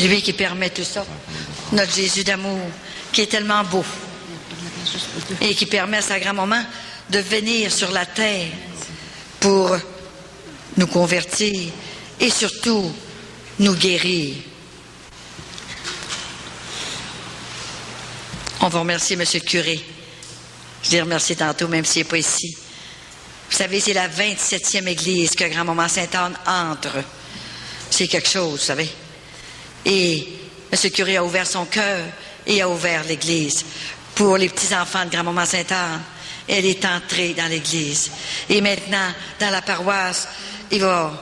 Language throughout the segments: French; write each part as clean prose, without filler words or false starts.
C'est lui qui permet tout ça. Notre Jésus d'amour, qui est tellement beau. Et qui permet à sa grand-maman de venir sur la terre pour nous convertir et surtout nous guérir. On va remercier M. le curé. Je l'ai remercié tantôt, même s'il n'est pas ici. Vous savez, c'est la 27e église que Grand-Maman Sainte-Anne entre. C'est quelque chose, vous savez. Et M. le curé a ouvert son cœur et a ouvert l'église pour les petits-enfants de Grand-Maman Sainte-Anne. Elle est entrée dans l'église. Et maintenant, dans la paroisse, il va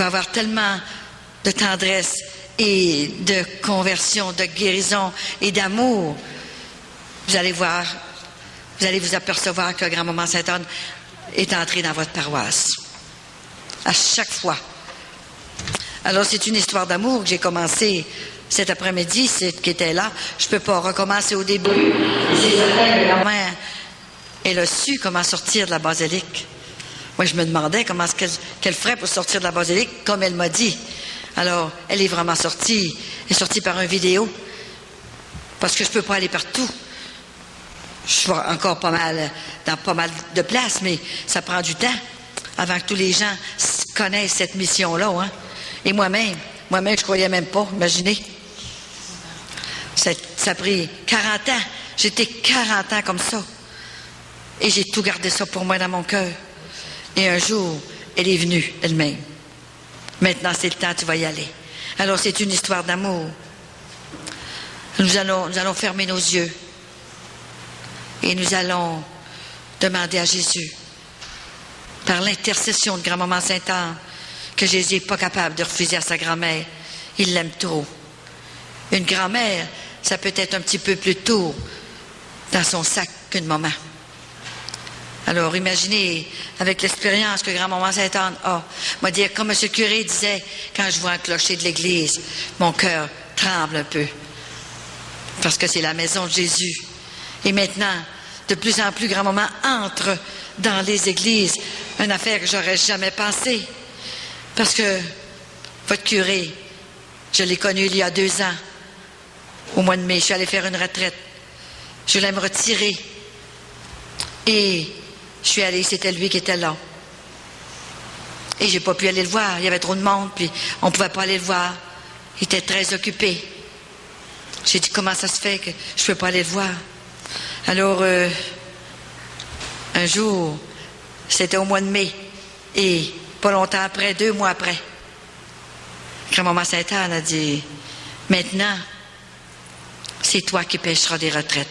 avoir tellement de tendresse et de conversion, de guérison et d'amour. Vous allez voir, vous allez vous apercevoir que Grand-Maman Sainte-Anne est entrée dans votre paroisse. À chaque fois. Alors, c'est une histoire d'amour que j'ai commencé cet après-midi, qui était là. Je ne peux pas recommencer au début. C'est certain que la mère, elle a su comment sortir de la basilique. Moi, je me demandais comment qu'elle ferait pour sortir de la basilique, comme elle m'a dit. Alors, elle est vraiment sortie. Elle est sortie par une vidéo. Parce que je ne peux pas aller partout. Je suis encore dans pas mal de places, mais ça prend du temps avant que tous les gens connaissent cette mission-là. Hein? Et moi-même, je croyais même pas, imaginez. Ça a pris 40 ans. J'étais 40 ans comme ça. Et j'ai tout gardé ça pour moi dans mon cœur. Et un jour, elle est venue elle-même. Maintenant, c'est le temps, tu vas y aller. Alors, c'est une histoire d'amour. Nous allons fermer nos yeux. Et nous allons demander à Jésus, par l'intercession de Grand-Maman Sainte-Anne, que Jésus n'est pas capable de refuser à sa grand-mère. Il l'aime trop. Une grand-mère, ça peut être un petit peu plus tôt dans son sac qu'une maman. Alors, imaginez, avec l'expérience que Grand-Maman Sainte-Anne a, moi dire, comme M. le curé disait, quand je vois un clocher de l'église, mon cœur tremble un peu. Parce que c'est la maison de Jésus. Et maintenant, de plus en plus, Grand-Maman entre dans les églises. Une affaire que j'aurais jamais pensé. Parce que votre curé, je l'ai connu il y a 2 ans. Au mois de mai, je suis allée faire une retraite. Je voulais me retirer. Et je suis allée, c'était lui qui était là. Et j'ai pas pu aller le voir. Il y avait trop de monde, puis on pouvait pas aller le voir. Il était très occupé. J'ai dit, comment ça se fait que je peux pas aller le voir? Alors, un jour, c'était au mois de mai, et pas longtemps après, 2 mois après, Grand-Maman Sainte-Anne a dit, maintenant, c'est toi qui pêcheras des retraites.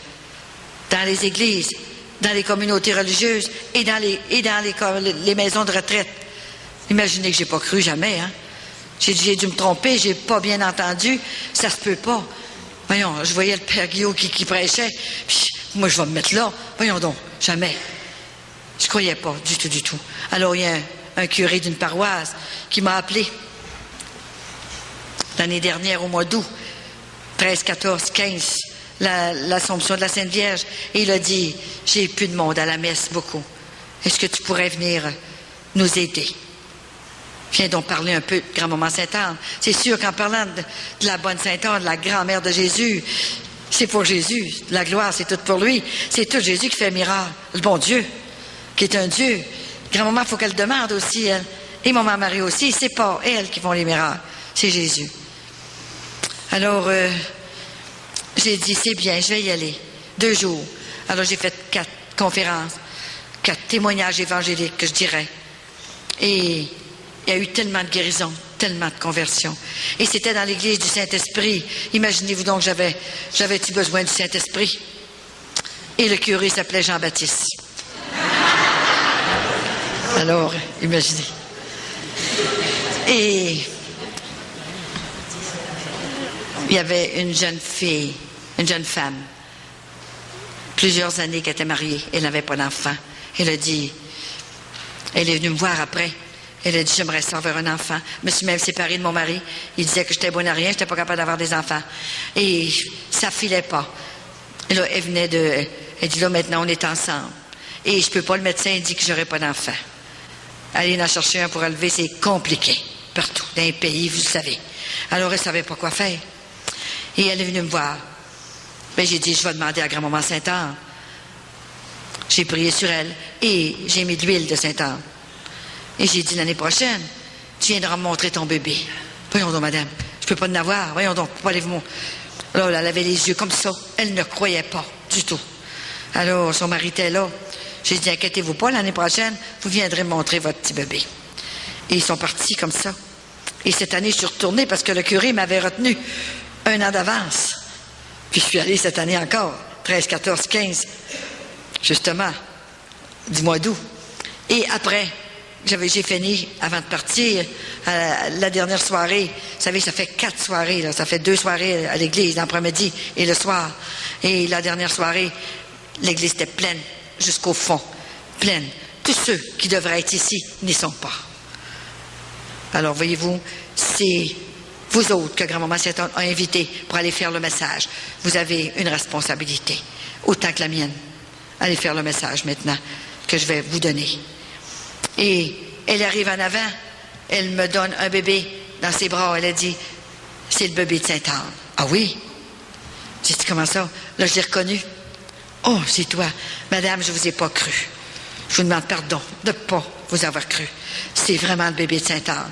Dans les églises, dans les communautés religieuses et dans les maisons de retraite. Imaginez que j'ai pas cru jamais, hein. J'ai dû me tromper, j'ai pas bien entendu, ça se peut pas. Voyons, je voyais le père Guillaume qui prêchait, puis moi je vais me mettre là. Voyons donc, jamais. Je croyais pas, du tout. Alors il y a un curé d'une paroisse qui m'a appelé l'année dernière au mois d'août, 13, 14, 15, l'Assomption de la Sainte Vierge, et il a dit, j'ai plus de monde à la messe, beaucoup. Est-ce que tu pourrais venir nous aider? Viens donc parler un peu de Grand-Maman Sainte-Anne. C'est sûr qu'en parlant de la bonne Sainte-Anne, de la grand-mère de Jésus, c'est pour Jésus. La gloire, c'est tout pour lui. C'est tout Jésus qui fait miracle. Le bon Dieu, qui est un Dieu. Grand-maman, il faut qu'elle demande aussi, elle. Et Maman Marie aussi. C'est pas elle qui font les miracles. C'est Jésus. Alors, j'ai dit, c'est bien, je vais y aller. 2 jours. Alors, j'ai fait 4 conférences, 4 témoignages évangéliques, que je dirais. Et il y a eu tellement de guérison, tellement de conversion. Et c'était dans l'église du Saint-Esprit. Imaginez-vous donc, j'avais-tu besoin du Saint-Esprit? Et le curé s'appelait Jean-Baptiste. Alors, imaginez. Et il y avait une jeune fille, une jeune femme, plusieurs années qu'elle était mariée. Elle n'avait pas d'enfant. Elle a dit, elle est venue me voir après. Elle a dit, j'aimerais ça avoir un enfant. Je me suis même séparée de mon mari. Il disait que j'étais bonne à rien, je n'étais pas capable d'avoir des enfants. Et ça filait pas. Et là, elle dit, là, maintenant, on est ensemble. Et je peux pas, le médecin dit que j'aurai pas d'enfant. Aller en chercher un pour élever, c'est compliqué. Partout, dans les pays, vous le savez. Alors, elle ne savait pas quoi faire. Et elle est venue me voir. Ben, j'ai dit, je vais demander à grand-maman Sainte-Anne. J'ai prié sur elle et j'ai mis de l'huile de Sainte-Anne. Et j'ai dit, l'année prochaine, tu viendras me montrer ton bébé. Voyons donc, madame, je ne peux pas en avoir. Voyons donc, pas aller vous montrer. Là, elle avait les yeux comme ça. Elle ne croyait pas du tout. Alors, son mari était là. J'ai dit, inquiétez-vous pas, l'année prochaine, vous viendrez me montrer votre petit bébé. Et ils sont partis comme ça. Et cette année, je suis retournée parce que le curé m'avait retenu 1 an d'avance. Puis je suis allée cette année encore, 13, 14, 15, justement, du mois d'août. Et après, j'ai fini, avant de partir, la dernière soirée. Vous savez, ça fait 4 soirées, là. Ça fait 2 soirées à l'église, l'après-midi et le soir. Et la dernière soirée, l'église était pleine, jusqu'au fond, pleine. Tous ceux qui devraient être ici n'y sont pas. Alors, voyez-vous, c'est vous autres que grand-maman Sainte-Anne a invité pour aller faire le message. Vous avez une responsabilité, autant que la mienne. Allez faire le message maintenant que je vais vous donner. Et elle arrive en avant, elle me donne un bébé dans ses bras. Elle a dit, c'est le bébé de Sainte-Anne. Ah oui? J'ai dit, comment ça? Là, je l'ai reconnu. Oh, c'est toi. Madame, je ne vous ai pas cru. Je vous demande pardon de ne pas vous avoir cru. C'est vraiment le bébé de Sainte-Anne.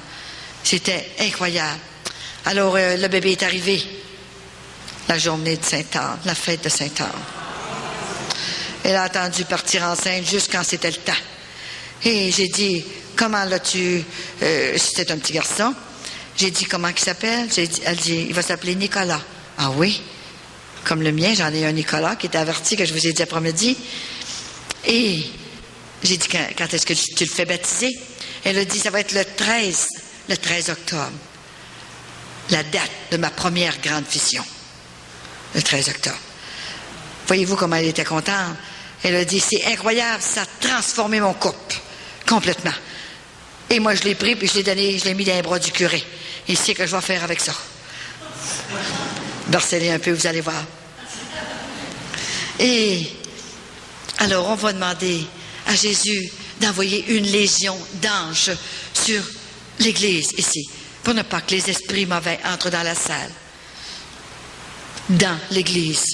C'était incroyable. Alors, le bébé est arrivé. La journée de Sainte-Anne, la fête de Sainte-Anne. Elle a attendu partir enceinte juste quand c'était le temps. Et j'ai dit, comment l'as-tu... c'était un petit garçon. J'ai dit, comment il s'appelle? Elle dit, il va s'appeler Nicolas. Ah oui? Comme le mien, j'en ai un Nicolas qui était averti que je vous ai dit après-midi. Et j'ai dit, quand est-ce que tu le fais baptiser? Elle a dit, ça va être le 13 octobre. La date de ma première grande vision. Le 13 octobre. Voyez-vous comment elle était contente? Elle a dit, c'est incroyable, ça a transformé mon couple. Complètement. Et moi, je l'ai pris, puis je l'ai donné, je l'ai mis dans les bras du curé. Il sait que je vais faire avec ça. Barcelez un peu, vous allez voir. Et alors, on va demander à Jésus d'envoyer une légion d'anges sur l'église ici, pour ne pas que les esprits mauvais entrent dans la salle. Dans l'église.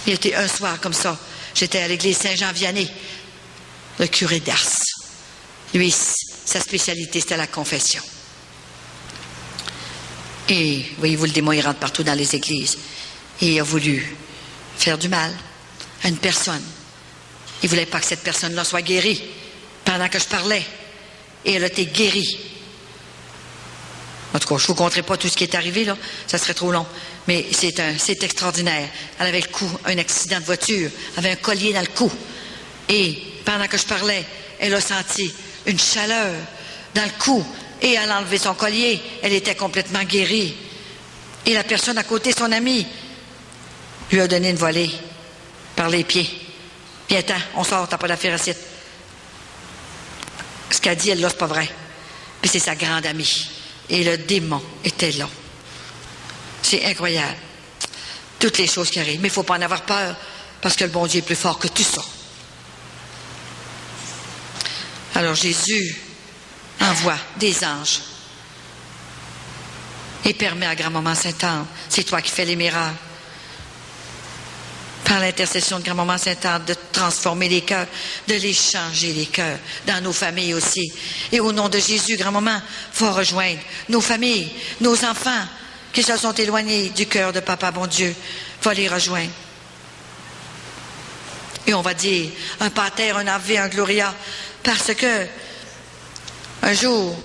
Il était un soir comme ça. J'étais à l'église Saint-Jean-Vianney, le curé d'Ars. Lui, sa spécialité, c'était la confession. Et, voyez-vous, le démon, il rentre partout dans les églises. Et il a voulu faire du mal à une personne. Il ne voulait pas que cette personne-là soit guérie pendant que je parlais. Et elle a été guérie. En tout cas, je ne vous conterai pas tout ce qui est arrivé, là. Ça serait trop long. Mais c'est extraordinaire. Elle avait le cou, un accident de voiture. Elle avait un collier dans le cou. Et pendant que je parlais, elle a senti une chaleur dans le cou. Et elle a enlevé son collier. Elle était complètement guérie. Et la personne à côté, son ami, lui a donné une volée par les pieds. Viens-t'en, on sort, t'as pas d'affaire ici. Ce qu'elle dit, elle là, c'est pas vrai. Puis c'est sa grande amie. Et le démon était là. C'est incroyable. Toutes les choses qui arrivent. Mais il ne faut pas en avoir peur, parce que le bon Dieu est plus fort que tout ça. Alors Jésus envoie des anges et permet à grand-maman Sainte-Anne, c'est toi qui fais les miracles, par l'intercession de grand-maman Sainte-Anne, de transformer les cœurs, de les changer les cœurs, dans nos familles aussi. Et au nom de Jésus, grand-maman, faut rejoindre nos familles, nos enfants qui se sont éloignés du cœur de Papa, bon Dieu, va les rejoindre. Et on va dire un pater, un ave, un gloria, parce que un jour,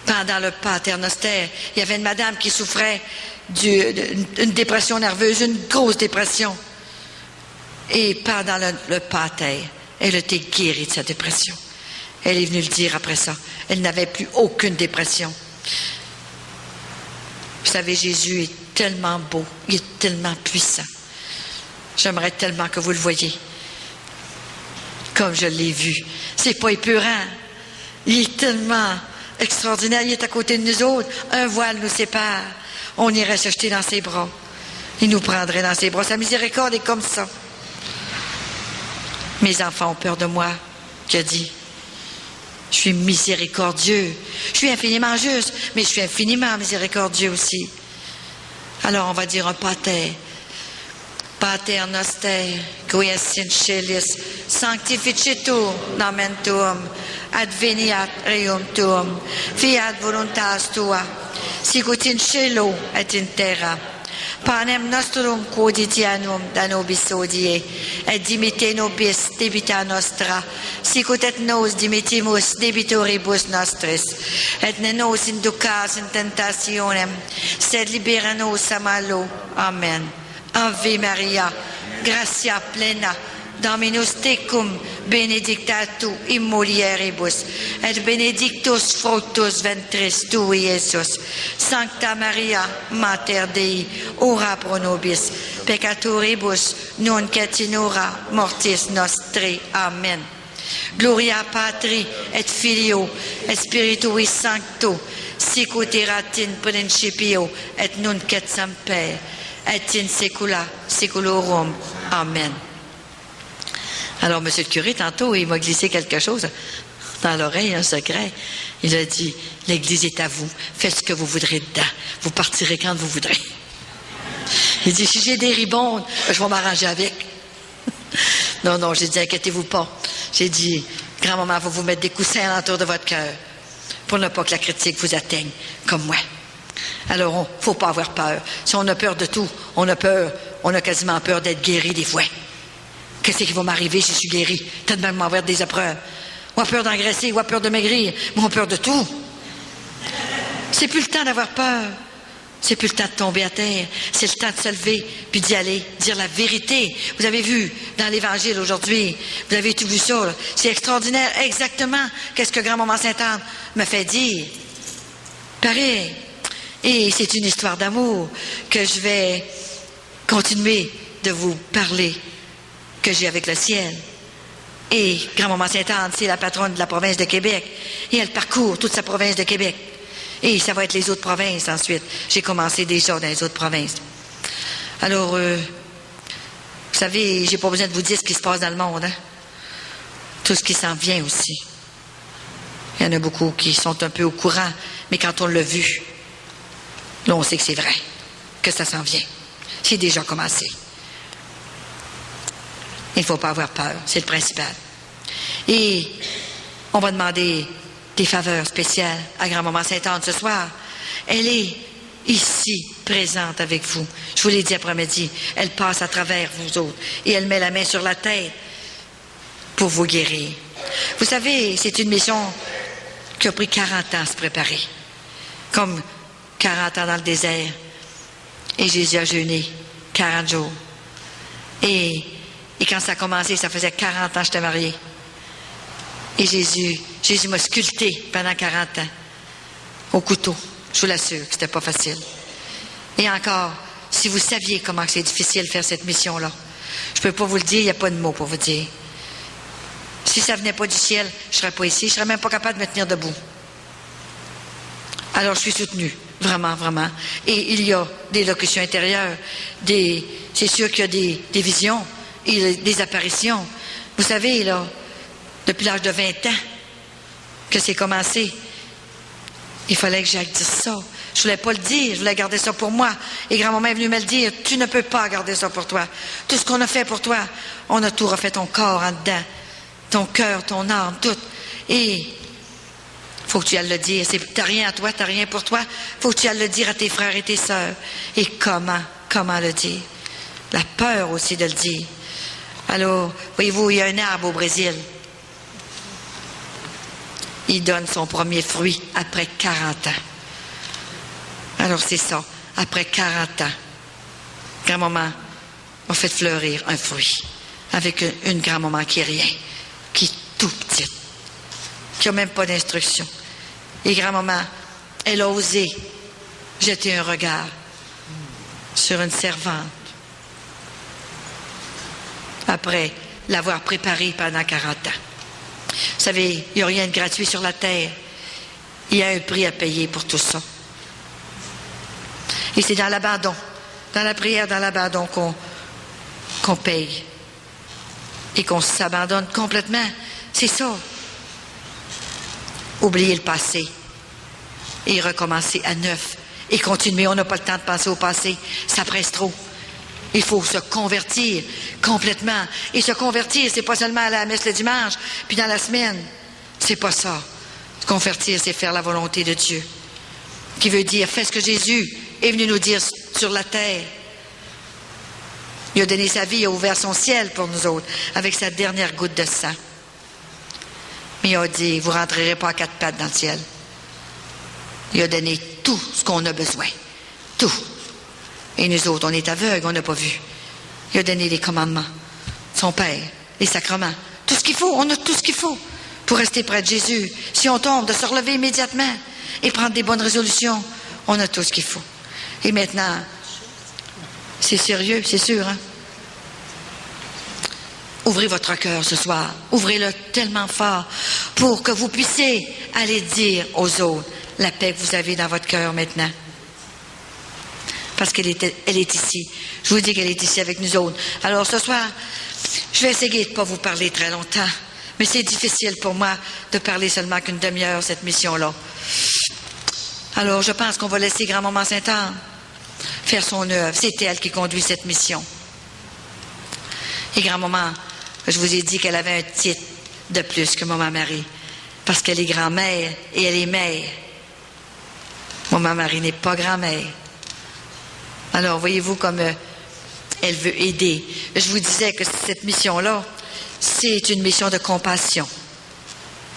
pendant le pater noster, il y avait une madame qui souffrait d'une dépression nerveuse, une grosse dépression. Et pendant le pater, elle a été guérie de sa dépression. Elle est venue le dire après ça. Elle n'avait plus aucune dépression. Vous savez, Jésus est tellement beau, il est tellement puissant. J'aimerais tellement que vous le voyiez. Comme je l'ai vu. C'est pas épeurant. Il est tellement extraordinaire. Il est à côté de nous autres. Un voile nous sépare. On irait se jeter dans ses bras. Il nous prendrait dans ses bras. Sa miséricorde est comme ça. « Mes enfants ont peur de moi, Dieu dit. Je suis miséricordieux. Je suis infiniment juste, mais je suis infiniment miséricordieux aussi. Alors on va dire un pater. Pater noster, qui es in celis, sanctificetur nomen tuum, adveniat regnum tuum, fiat voluntas tua, sicut in cielo et in terra. Panem nostrum quotidianum da nobis hodie, et dimitte nobis debita nostra, sicut et nos dimittimus debitoribus nostris, et ne nos inducas in tentationem, sed libera nos a malo. Amen. Ave Maria, gratia plena, Dominus tecum, benedicta tu in mulieribus, et benedictus fructus ventris tui, Iesus. Sancta Maria, Mater Dei, ora pro nobis, peccatoribus, nunc et in hora mortis nostri. Amen. Gloria Patri et Filio et Spiritui Sancto, sicut erat in principio et nunc et semper, et in saecula saeculorum. Amen. Alors, monsieur le curé, tantôt, il m'a glissé quelque chose dans l'oreille, un secret. Il a dit, l'Église est à vous, faites ce que vous voudrez dedans, vous partirez quand vous voudrez. Il dit, si j'ai des ribondes, je vais m'arranger avec. Non, j'ai dit, inquiétez-vous pas. J'ai dit, grand-maman va vous mettre des coussins autour de votre cœur pour ne pas que la critique vous atteigne, comme moi. Alors, il ne faut pas avoir peur. Si on a peur de tout, on a quasiment peur d'être guéri des fois. Qu'est-ce qui va m'arriver si je suis guéri? Peut-être même m'avoir des épreuves. Ou a peur d'engraisser, ou a peur de maigrir, mais on a peur de tout. C'est plus le temps d'avoir peur. C'est plus le temps de tomber à terre. C'est le temps de se lever, puis d'y aller, dire la vérité. Vous avez vu dans l'Évangile aujourd'hui, vous avez tout vu ça, là. C'est extraordinaire, exactement qu'est-ce que grand-maman Sainte-Anne me fait dire. Pareil. Et c'est une histoire d'amour que je vais continuer de vous parler, que j'ai avec le ciel. Et grand-maman Sainte-Anne, c'est la patronne de la province de Québec. Et elle parcourt toute sa province de Québec. Et ça va être les autres provinces ensuite. J'ai commencé déjà dans les autres provinces. Alors, vous savez, j'ai pas besoin de vous dire ce qui se passe dans le monde, hein? Tout ce qui s'en vient aussi. Il y en a beaucoup qui sont un peu au courant, mais quand on l'a vu, là, on sait que c'est vrai, que ça s'en vient. C'est déjà commencé. Il ne faut pas avoir peur, c'est le principal. Et on va demander des faveurs spéciales à grand-maman Sainte-Anne ce soir. Elle est ici, présente avec vous. Je vous l'ai dit après-midi, elle passe à travers vous autres et elle met la main sur la tête pour vous guérir. Vous savez, c'est une mission qui a pris 40 ans à se préparer. Comme 40 ans dans le désert. Et Jésus a jeûné 40 jours. Et quand ça a commencé, ça faisait 40 ans que j'étais mariée. Et Jésus m'a sculpté pendant 40 ans. Au couteau. Je vous l'assure que c'était pas facile. Et encore, si vous saviez comment c'est difficile de faire cette mission-là, je peux pas vous le dire, il n'y a pas de mots pour vous dire. Si ça venait pas du ciel, je serais pas ici, je serais même pas capable de me tenir debout. Alors je suis soutenue. Vraiment, vraiment. Et il y a des locutions intérieures, c'est sûr qu'il y a des visions, et des apparitions. Vous savez, là, depuis l'âge de 20 ans que c'est commencé, il fallait que j'aille dire ça. Je voulais pas le dire, je voulais garder ça pour moi. Et grand-maman est venue me le dire, tu ne peux pas garder ça pour toi. Tout ce qu'on a fait pour toi, on a tout refait ton corps en dedans, ton cœur, ton âme, tout. Et faut que tu ailles le dire. T'as rien à toi, t'as rien pour toi. Faut que tu ailles le dire à tes frères et tes sœurs. Et comment le dire? La peur aussi de le dire. Alors, voyez-vous, il y a un arbre au Brésil. Il donne son premier fruit après 40 ans. Alors c'est ça, après 40 ans, grand-maman a fait fleurir un fruit avec une grand-maman qui est rien, qui est tout petite, qui n'a même pas d'instruction. Et grand-maman, elle a osé jeter un regard sur une servante après l'avoir préparée pendant 40 ans. Vous savez, il n'y a rien de gratuit sur la terre. Il y a un prix à payer pour tout ça. Et c'est dans l'abandon, dans la prière, dans l'abandon qu'on paye et qu'on s'abandonne complètement. C'est ça. oublier le passé et recommencer à neuf et continuer. On n'a pas le temps de penser au passé, ça presse trop. Il faut se convertir complètement. Et se convertir, c'est pas seulement à la messe le dimanche, puis dans la semaine. C'est pas ça. Se convertir, c'est faire la volonté de Dieu. Qui veut dire, fais ce que Jésus est venu nous dire sur la terre. Il a donné sa vie, il a ouvert son ciel pour nous autres, avec sa dernière goutte de sang. Mais il a dit, vous ne rentrerez pas à quatre pattes dans le ciel. Il a donné tout ce qu'on a besoin. Tout. Et nous autres, on est aveugles, on n'a pas vu. Il a donné les commandements, son Père, les sacrements. Tout ce qu'il faut, on a tout ce qu'il faut pour rester près de Jésus. Si on tombe, de se relever immédiatement et prendre des bonnes résolutions, on a tout ce qu'il faut. Et maintenant, c'est sérieux, c'est sûr, hein? Ouvrez votre cœur ce soir. Ouvrez-le tellement fort pour que vous puissiez aller dire aux autres la paix que vous avez dans votre cœur maintenant. Parce qu'elle est ici. Je vous dis qu'elle est ici avec nous autres. Alors ce soir, je vais essayer de ne pas vous parler très longtemps. Mais c'est difficile pour moi de parler seulement qu'une demi-heure, cette mission-là. Alors je pense qu'on va laisser Grand-Maman Sainte-Anne faire son œuvre. C'est elle qui conduit cette mission. Et Grand-Maman, je vous ai dit qu'elle avait un titre de plus que Maman Marie. Parce qu'elle est grand-mère et elle est mère. Maman Marie n'est pas grand-mère. Alors, voyez-vous comme elle veut aider. Je vous disais que cette mission-là, c'est une mission de compassion,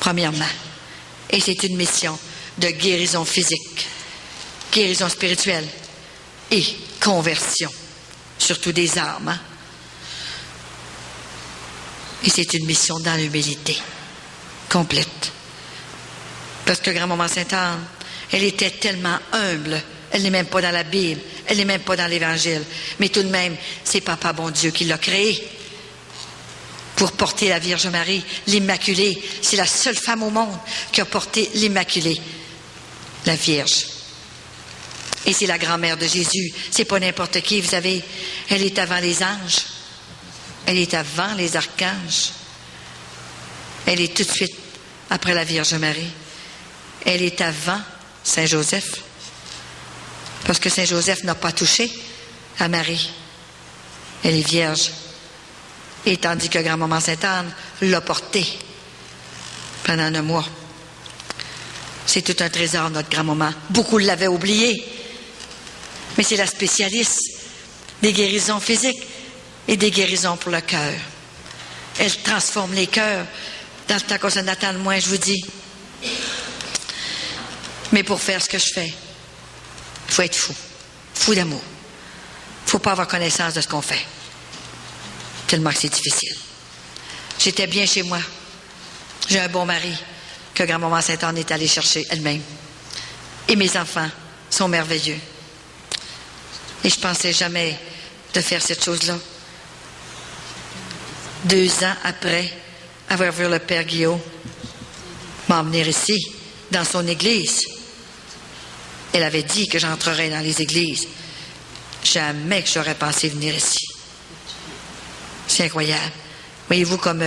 premièrement. Et c'est une mission de guérison physique, guérison spirituelle et conversion, surtout des âmes. Hein? Et c'est une mission dans l'humilité, complète. Parce que Grand-Maman Sainte-Anne, elle était tellement humble. Elle n'est même pas dans la Bible. Elle n'est même pas dans l'Évangile. Mais tout de même, c'est Papa bon Dieu qui l'a créée pour porter la Vierge Marie, l'Immaculée. C'est la seule femme au monde qui a porté l'Immaculée, la Vierge. Et c'est la grand-mère de Jésus. C'est pas n'importe qui, vous savez. Elle est avant les anges. Elle est avant les archanges. Elle est tout de suite après la Vierge Marie. Elle est avant Saint Joseph. Parce que Saint Joseph n'a pas touché à Marie. Elle est vierge. Et tandis que Grand-Maman Sainte-Anne l'a portée pendant 9 mois. C'est tout un trésor, notre grand-maman. Beaucoup l'avaient oublié. Mais c'est la spécialiste des guérisons physiques et des guérisons pour le cœur. Elle transforme les cœurs dans le temps qu'on s'en attend le moins, je vous dis. Mais pour faire ce que je fais, il faut être fou. Fou d'amour. Il ne faut pas avoir connaissance de ce qu'on fait. Tellement que c'est difficile. J'étais bien chez moi. J'ai un bon mari que Grand-Maman Sainte-Anne est allée chercher elle-même. Et mes enfants sont merveilleux. Et je ne pensais jamais de faire cette chose-là. 2 ans après avoir vu le Père Guillaume m'emmener ici, dans son église. Elle avait dit que j'entrerais dans les églises. Jamais que j'aurais pensé venir ici. C'est incroyable. Voyez-vous comme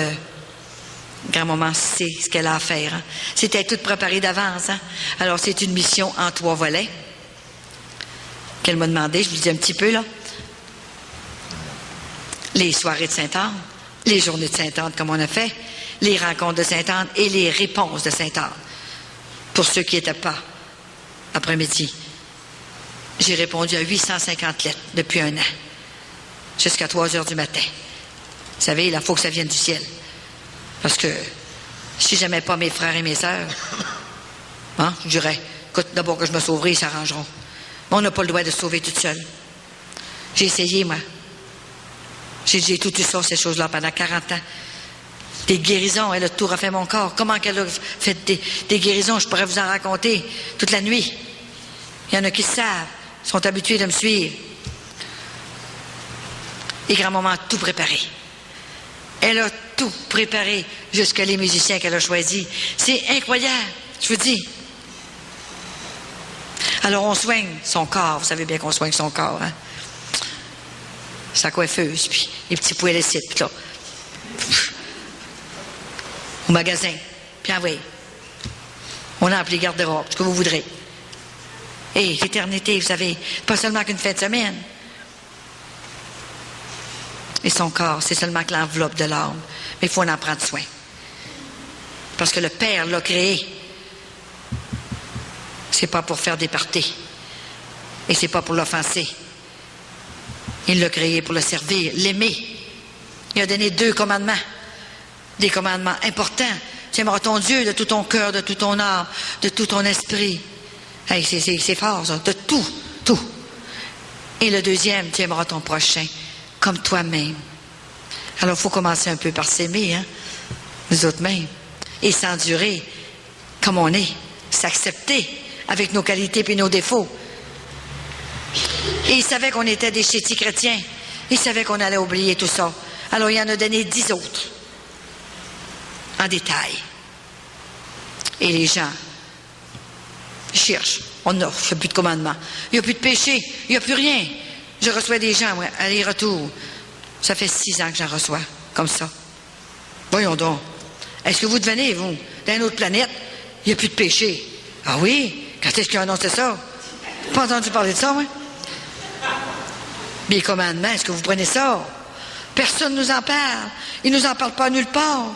Grand-Maman sait ce qu'elle a à faire. Hein? C'était tout préparé d'avance. Hein? Alors c'est une mission en 3 volets qu'elle m'a demandé. Je vous dis un petit peu là. Les soirées de Sainte-Anne, les journées de Sainte-Anne comme on a fait, les rencontres de Sainte-Anne et les réponses de Sainte-Anne. Pour ceux qui n'étaient pas après-midi, j'ai répondu à 850 lettres depuis 1 an, jusqu'à 3 heures du matin. Vous savez, il faut que ça vienne du ciel. Parce que si j'aimais pas mes frères et mes sœurs, hein, je dirais, écoute, d'abord que je me sauverai, ils s'arrangeront. Mais on n'a pas le droit de se sauver toute seule. J'ai essayé, moi. J'ai tout eu ça, ces choses-là, pendant 40 ans. Des guérisons, elle a tout refait mon corps. Comment qu'elle a fait des guérisons, je pourrais vous en raconter toute la nuit. Il y en a qui savent, sont habitués de me suivre. Et Grand-Maman a tout préparé. Elle a tout préparé, jusqu'à les musiciens qu'elle a choisis. C'est incroyable, je vous dis. Alors on soigne son corps, vous savez bien qu'on soigne son corps, hein? Sa coiffeuse, puis les petits poils ici, puis là. Au magasin, puis envoyez. On a appelé garde-robe, ce que vous voudrez. Et l'éternité, vous savez, pas seulement qu'une fin de semaine. Et son corps, c'est seulement que l'enveloppe de l'âme. Mais il faut en prendre soin. Parce que le Père l'a créé. C'est pas pour faire des parties. Et c'est pas pour l'offenser. Il l'a créé pour le servir, l'aimer. Il a donné 2 commandements. Des commandements importants. Tu aimeras ton Dieu de tout ton cœur, de tout ton âme, de tout ton esprit. Hey, c'est fort, ça. De tout, tout. Et le deuxième, tu aimeras ton prochain comme toi-même. Alors, il faut commencer un peu par s'aimer, hein, nous autres mêmes. Et s'endurer comme on est. S'accepter avec nos qualités et nos défauts. Et il savait qu'on était des chétis chrétiens. Il savait qu'on allait oublier tout ça. Alors, il en a donné 10 autres. En détail. Et les gens cherchent. On n'a plus de commandement. Il n'y a plus de péché. Il n'y a plus rien. Je reçois des gens, ouais, aller-retour. Ça fait 6 ans que j'en reçois. Comme ça. Voyons donc. Est-ce que vous devenez, vous, d'une autre planète? Il n'y a plus de péché. Ah oui? Quand est-ce qu'ils ont annoncé ça? Pas entendu parler de ça, moi? Les commandements, est-ce que vous prenez ça? Personne ne nous en parle. Ils ne nous en parlent pas nulle part.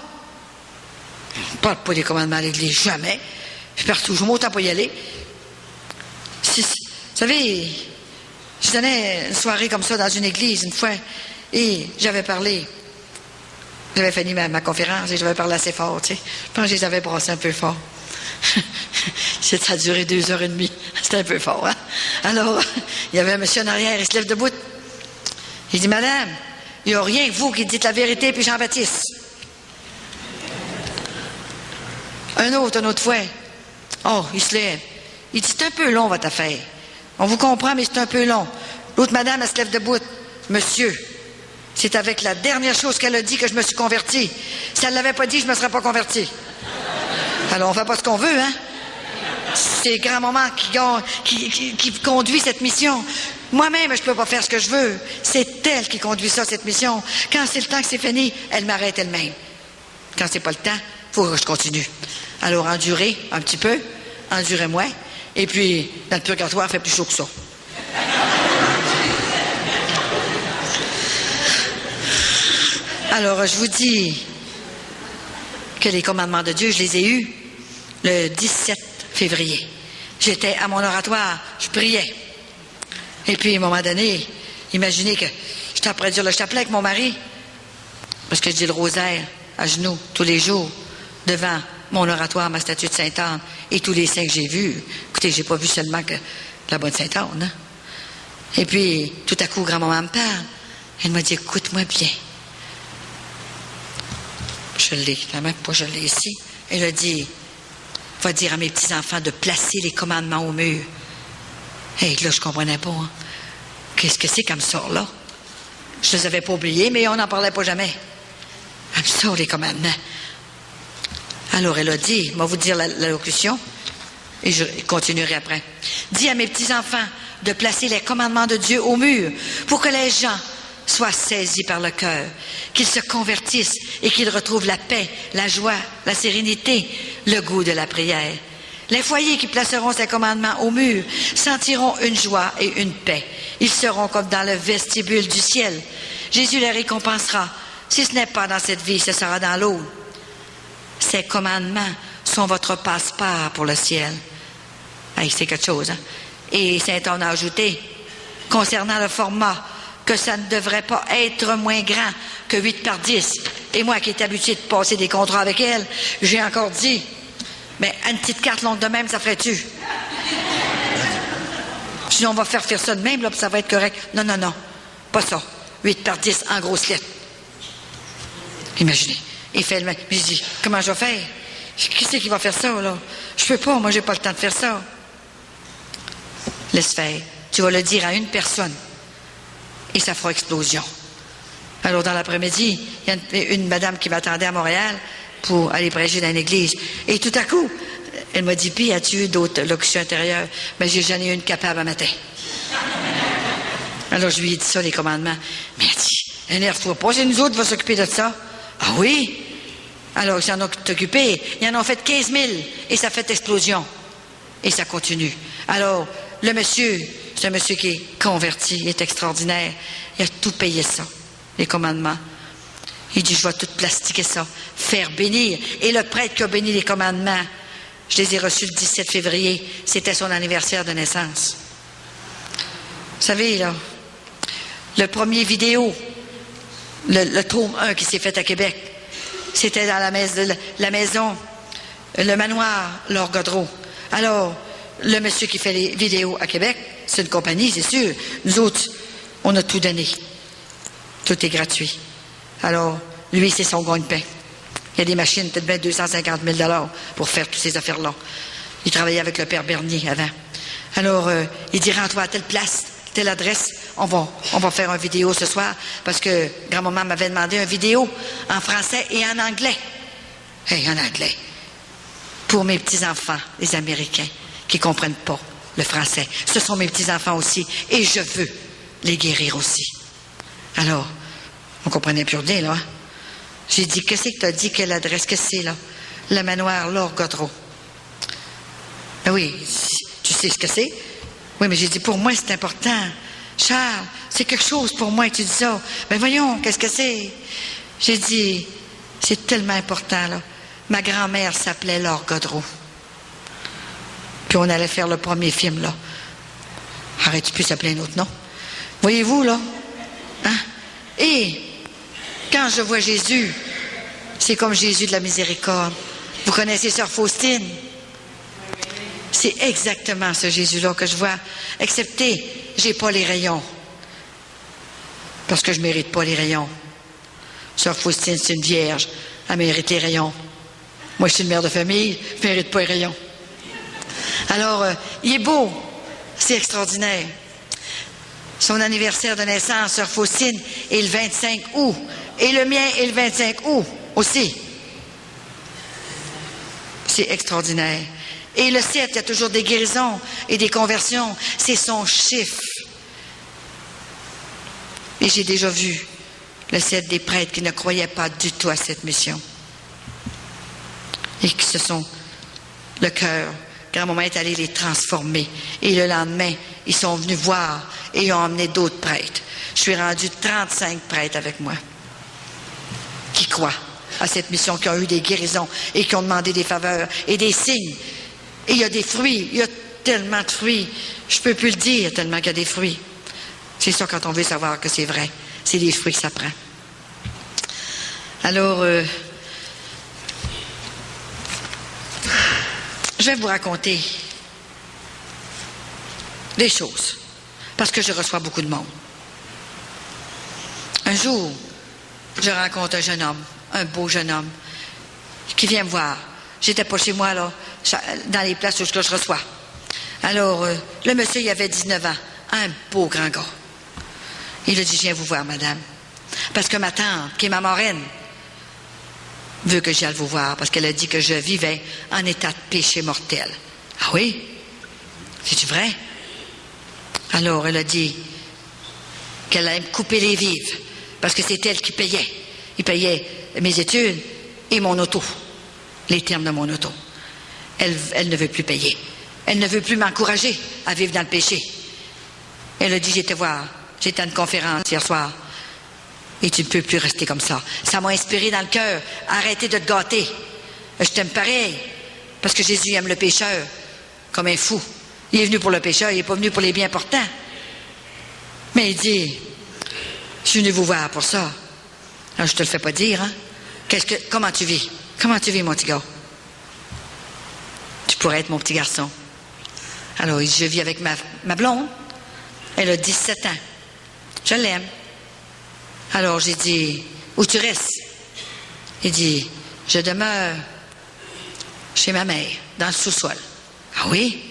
On ne parle pas des commandements à l'Église, jamais. Je suis partout, je m'autant pas y aller. Vous savez, je donnais une soirée comme ça dans une église une fois, et j'avais parlé. J'avais fini ma conférence et j'avais parlé assez fort, tu sais. Je pense que je les avais brassés un peu fort. Ça a duré 2h30. C'était un peu fort, hein? Alors, il y avait un monsieur en arrière, il se lève debout. Il dit, madame, il n'y a rien que vous qui dites la vérité, puis Jean-Baptiste. Une autre fois. Oh, il se lève. Il dit, c'est un peu long, votre affaire. On vous comprend, mais c'est un peu long. L'autre madame, elle se lève debout. Monsieur, c'est avec la dernière chose qu'elle a dit que je me suis converti. Si elle ne l'avait pas dit, je ne me serais pas converti. Alors, on ne fait pas ce qu'on veut, hein? C'est le grand moment qui conduit cette mission. Moi-même, je ne peux pas faire ce que je veux. C'est elle qui conduit ça, cette mission. Quand c'est le temps que c'est fini, elle m'arrête elle-même. Quand c'est pas le temps, il faut que je continue. Alors, endurez un petit peu, endurez-moi, et puis, dans le purgatoire, il fait plus chaud que ça. Alors, je vous dis que les commandements de Dieu, je les ai eus le 17 février. J'étais à mon oratoire, je priais. Et puis, à un moment donné, imaginez que j'étais après dire le chapelet avec mon mari, parce que je dis le rosaire à genoux tous les jours devant mon oratoire, ma statue de Sainte-Anne et tous les saints que j'ai vus. Écoutez, j'ai pas vu seulement que la bonne Sainte-Anne. Hein? Et puis, tout à coup, grand-maman me parle. Elle m'a dit, écoute-moi bien. Je l'ai, la même pas, je l'ai ici. Elle a dit, va dire à mes petits-enfants de placer les commandements au mur. Et là, je comprenais pas. Hein? Qu'est-ce que c'est comme ça, là? Je les avais pas oubliés, mais on n'en parlait pas jamais. Comme ça, les commandements. Alors, elle a dit, moi vous dire l'allocution, et je continuerai après. Dis à mes petits-enfants de placer les commandements de Dieu au mur pour que les gens soient saisis par le cœur, qu'ils se convertissent et qu'ils retrouvent la paix, la joie, la sérénité, le goût de la prière. Les foyers qui placeront ces commandements au mur sentiront une joie et une paix. Ils seront comme dans le vestibule du ciel. Jésus les récompensera. Si ce n'est pas dans cette vie, ce sera dans l'autre. Ces commandements sont votre passeport pour le ciel. Hey, c'est quelque chose, hein? Et Saint-Anne a ajouté, concernant le format, que ça ne devrait pas être moins grand que 8 par 10. Et moi qui étais habitué de passer des contrats avec elle, j'ai encore dit, mais une petite carte longue de même, ça ferait-tu? Sinon, on va faire ça de même, là, puis ça va être correct. Non, non, non, pas ça. 8 par 10 en grosses lettres. Imaginez. Il fait le même. J'ai dit, comment je vais faire? Qui c'est qui va faire ça, là? Je peux pas, moi, j'ai pas le temps de faire ça. Laisse faire. Tu vas le dire à une personne. Et ça fera explosion. Alors, dans l'après-midi, il y a une madame qui m'attendait à Montréal pour aller prêcher dans une église. Et tout à coup, elle m'a dit, puis as-tu eu d'autres locutions intérieures? Mais j'ai jamais eu une capable à matin. Alors, je lui ai dit ça, les commandements. Mais elle dit, énerve-toi pas, c'est nous autres qui va s'occuper de ça. Ah oui? Alors, ils s'en ont occupé. Ils en ont fait 15 000 et ça fait explosion. Et ça continue. Alors, le monsieur, c'est un monsieur qui est converti, il est extraordinaire. Il a tout payé ça, les commandements. Il dit, je vais tout plastiquer ça, faire bénir. Et le prêtre qui a béni les commandements, je les ai reçus le 17 février. C'était son anniversaire de naissance. Vous savez, là, le premier vidéo, le tome 1 qui s'est fait à Québec, c'était dans la maison, le manoir Laure Godreau. Alors, le monsieur qui fait les vidéos à Québec, c'est une compagnie, c'est sûr. Nous autres, on a tout donné. Tout est gratuit. Alors, lui, c'est son gagne-pain. Il y a des machines, peut-être bien 250 000 $ pour faire toutes ces affaires-là. Il travaillait avec le père Bernier avant. Alors, il dit, rends-toi à telle place, telle adresse, on va faire une vidéo ce soir, parce que grand-maman m'avait demandé une vidéo en français et en anglais. En anglais. Pour mes petits-enfants, les Américains, qui ne comprennent pas le français. Ce sont mes petits-enfants aussi, et je veux les guérir aussi. Alors, on comprenait plus rien, là. J'ai dit, qu'est-ce que tu as dit, quelle adresse, qu'est-ce que c'est, là? Le manoir Laure Godreau. Ben oui, tu sais ce que c'est? Oui, mais j'ai dit, pour moi, c'est important. Charles, c'est quelque chose pour moi, et tu dis ça. Ben voyons, qu'est-ce que c'est? J'ai dit, c'est tellement important, là. Ma grand-mère s'appelait Laure Godreau. Puis on allait faire le premier film, là. Arrête, plus s'appeler un autre nom. Voyez-vous, là? Hein? Et quand je vois Jésus, c'est comme Jésus de la miséricorde. Vous connaissez Sœur Faustine? C'est exactement ce Jésus-là que je vois. Excepté, j'ai pas les rayons. Parce que je mérite pas les rayons. Sœur Faustine, c'est une vierge. Elle mérite les rayons. Moi, je suis une mère de famille, je mérite pas les rayons. Alors, il est beau. C'est extraordinaire. Son anniversaire de naissance, Sœur Faustine, est le 25 août. Et le mien est le 25 août aussi. C'est extraordinaire. Et le 7, il y a toujours des guérisons et des conversions. C'est son chiffre. Et j'ai déjà vu le 7 des prêtres qui ne croyaient pas du tout à cette mission. Et qui se sont, le cœur, grand-maman est allé les transformer. Et le lendemain, ils sont venus voir et ils ont emmené d'autres prêtres. Je suis rendu 35 prêtres avec moi qui croient à cette mission, qui ont eu des guérisons et qui ont demandé des faveurs et des signes. Et il y a des fruits, il y a tellement de fruits. Je ne peux plus le dire tellement qu'il y a des fruits. C'est ça quand on veut savoir que c'est vrai. C'est les fruits que ça prend. Alors, je vais vous raconter des choses, parce que je reçois beaucoup de monde. Un jour, je rencontre un jeune homme, un beau jeune homme, qui vient me voir. J'étais pas chez moi, là, dans les places où je reçois. Alors, le monsieur, il avait 19 ans, un beau grand gars. Il a dit, je viens vous voir, madame, parce que ma tante, qui est ma marraine, veut que j'aille vous voir, parce qu'elle a dit que je vivais en état de péché mortel. Ah oui? C'est-tu vrai? Alors, elle a dit qu'elle allait me couper les vives, parce que c'est elle qui payait. Il payait mes études et mon auto, les termes de mon auto. Elle ne veut plus payer. Elle ne veut plus m'encourager à vivre dans le péché. Elle a dit, j'étais à une conférence hier soir, et tu ne peux plus rester comme ça. Ça m'a inspiré dans le cœur. Arrêtez de te gâter. Je t'aime pareil, parce que Jésus aime le pécheur comme un fou. Il est venu pour le pécheur, il n'est pas venu pour les bien portants. Mais il dit, je suis venu vous voir pour ça. Alors, je te le fais pas dire, hein? Comment tu vis? Comment tu vis, mon petit gars? Tu pourrais être mon petit garçon. Alors, je vis avec ma blonde. Elle a 17 ans. Je l'aime. Alors, j'ai dit, où tu restes? Il dit, je demeure chez ma mère, dans le sous-sol. Ah oui?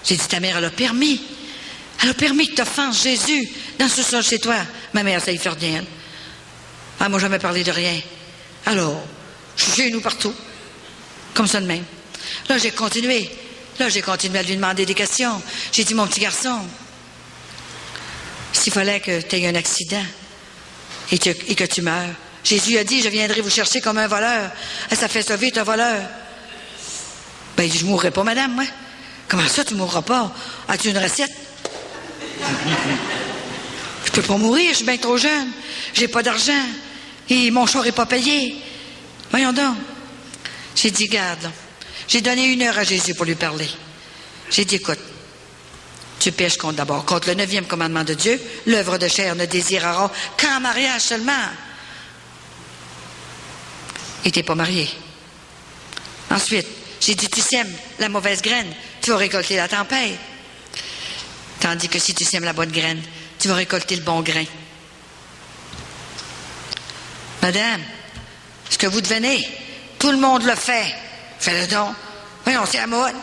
J'ai dit, ta mère, elle a permis. Elle a permis que tu offenses Jésus dans le sous-sol chez toi. Ma mère, ça y fait rien. Elle. Ah, moi, jamais parlé de rien. Alors, je suis chez nous partout. Comme ça de même. Là, j'ai continué. à lui demander des questions. J'ai dit, mon petit garçon, s'il fallait que tu aies un accident et que tu meurs, Jésus a dit, je viendrai vous chercher comme un voleur. Ça fait ça vite, un voleur. Ben, il dit, je mourrai pas, madame, moi. Comment ça, tu mourras pas? As-tu une recette? Je peux pas mourir, je suis bien trop jeune. J'ai pas d'argent. Et mon char est pas payé. Voyons donc. J'ai dit, garde, là. J'ai donné 1 heure à Jésus pour lui parler. J'ai dit, écoute, tu pèches d'abord contre le 9e commandement de Dieu. L'œuvre de chair ne désirera qu'en mariage seulement. Et t'es pas marié. Ensuite, j'ai dit, tu sèmes la mauvaise graine, tu vas récolter la tempête. Tandis que si tu sèmes la bonne graine, tu vas récolter le bon grain. Madame, ce que vous devenez, tout le monde le fait. Fais-le donc. Voyons, c'est la mode.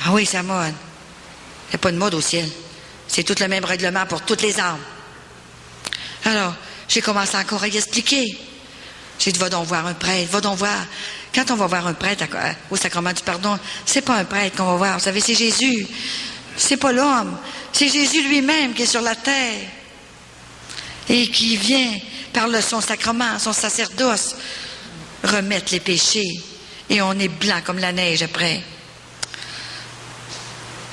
Ah oui, c'est la mode. Il n'y a pas de mode au ciel. C'est tout le même règlement pour toutes les âmes. Alors, j'ai commencé encore à y expliquer. J'ai dit, va donc voir un prêtre, va donc voir. Quand on va voir un prêtre au sacrement du pardon, c'est pas un prêtre qu'on va voir. Vous savez, c'est Jésus. C'est pas l'homme. C'est Jésus lui-même qui est sur la terre. Et qui vient, par son sacrement, son sacerdoce, remettre les péchés. Et on est blanc comme la neige après.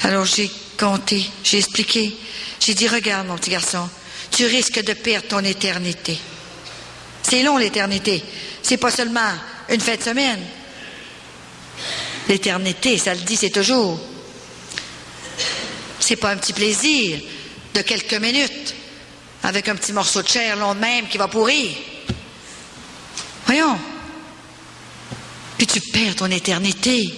Alors j'ai compté, j'ai expliqué. J'ai dit, regarde mon petit garçon, tu risques de perdre ton éternité. C'est long l'éternité. C'est pas seulement une fin de semaine. L'éternité, ça le dit, c'est toujours. C'est pas un petit plaisir de quelques minutes avec un petit morceau de chair long de même qui va pourrir. Voyons. Puis tu perds ton éternité.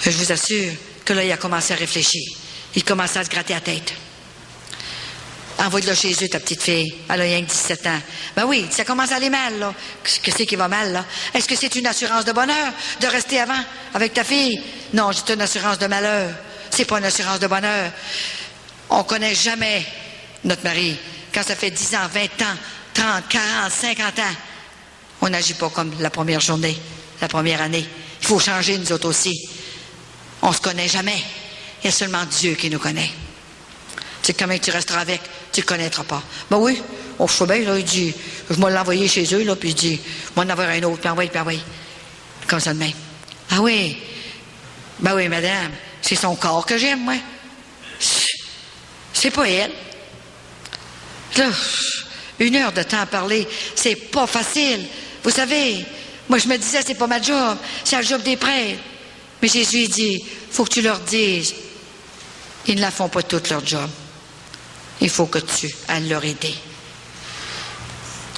Je vous assure que là, il a commencé à réfléchir. Il commençait à se gratter la tête. Envoie-le chez eux, ta petite fille. Elle a rien que 17 ans. Ben oui, ça commence à aller mal, là. Qu'est-ce que c'est qui va mal, là? Est-ce que c'est une assurance de bonheur de rester avant avec ta fille? Non, c'est une assurance de malheur. C'est pas une assurance de bonheur. On connaît jamais notre mari. Quand ça fait 10 ans, 20 ans, 30, 40, 50 ans, on n'agit pas comme la première journée, la première année. Il faut changer, nous autres aussi. On se connaît jamais. Il y a seulement Dieu qui nous connaît. Tu sais comment tu resteras avec, tu ne le connaîtras pas. Ben oui, je sais bien, là, il dit, je vais l'envoyer chez eux, là, puis je dis, je vais en avoir un autre, puis envoyer. Comme ça de même. Ah oui, ben oui, madame, c'est son corps que j'aime, moi. C'est pas elle. Là, 1 heure de temps à parler, c'est pas facile. Vous savez, moi je me disais, c'est pas ma job, c'est la job des prêtres. Mais Jésus il dit, faut que tu leur dises, ils ne la font pas toute leur job. Il faut que tu ailles leur aider.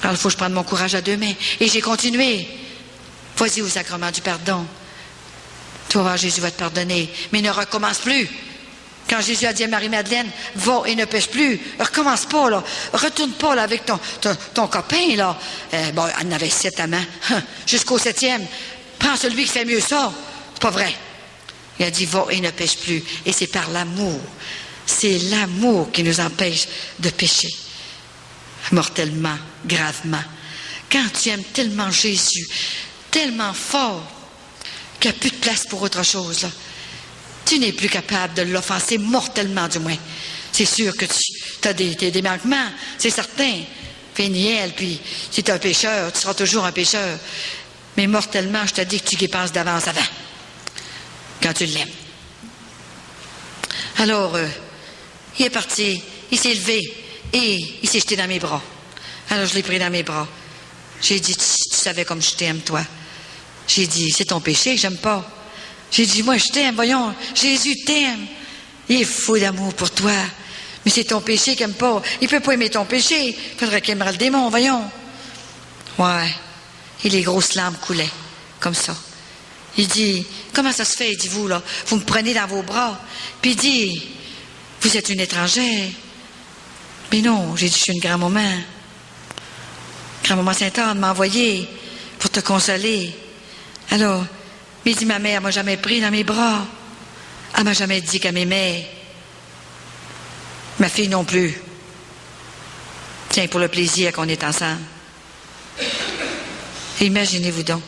Alors il faut que je prenne mon courage à 2 mains. Et j'ai continué. Vas-y au sacrement du pardon. Tu vas voir, Jésus va te pardonner. Mais ne recommence plus. Quand Jésus a dit à Marie-Madeleine, va et ne pêche plus, recommence pas, là. Retourne pas, là, avec ton copain, là. Bon, elle en avait 7 amants. Jusqu'au 7e. Prends celui qui fait mieux ça. C'est pas vrai. Il a dit, va et ne pêche plus. Et c'est par l'amour. C'est l'amour qui nous empêche de pécher. Mortellement, gravement. Quand tu aimes tellement Jésus, tellement fort, qu'il n'y a plus de place pour autre chose, là. Tu n'es plus capable de l'offenser mortellement, du moins. C'est sûr que tu as des manquements, c'est certain. Péniel, puis si tu es un pécheur, tu seras toujours un pécheur. Mais mortellement, je te dis que tu y penses d'avance avant, quand tu l'aimes. Alors, il est parti, il s'est levé et il s'est jeté dans mes bras. Alors, je l'ai pris dans mes bras. J'ai dit, tu savais comme je t'aime, toi. J'ai dit, c'est ton péché, j'aime pas. J'ai dit, moi, je t'aime, voyons, Jésus t'aime. Il est fou d'amour pour toi. Mais c'est ton péché qu'il n'aime pas. Il ne peut pas aimer ton péché. Il faudrait qu'il aimerait le démon, voyons. Ouais. Et les grosses larmes coulaient, comme ça. Il dit, comment ça se fait, dites-vous, là? Vous me prenez dans vos bras. Puis il dit, vous êtes une étrangère. Mais non, j'ai dit, je suis une grand-maman. Grand-maman Sainte-Anne m'a envoyé pour te consoler. Alors, il dit, ma mère m'a jamais pris dans mes bras. Elle m'a jamais dit qu'elle m'aimait. Ma fille non plus. Tiens, pour le plaisir qu'on est ensemble. Et imaginez-vous donc.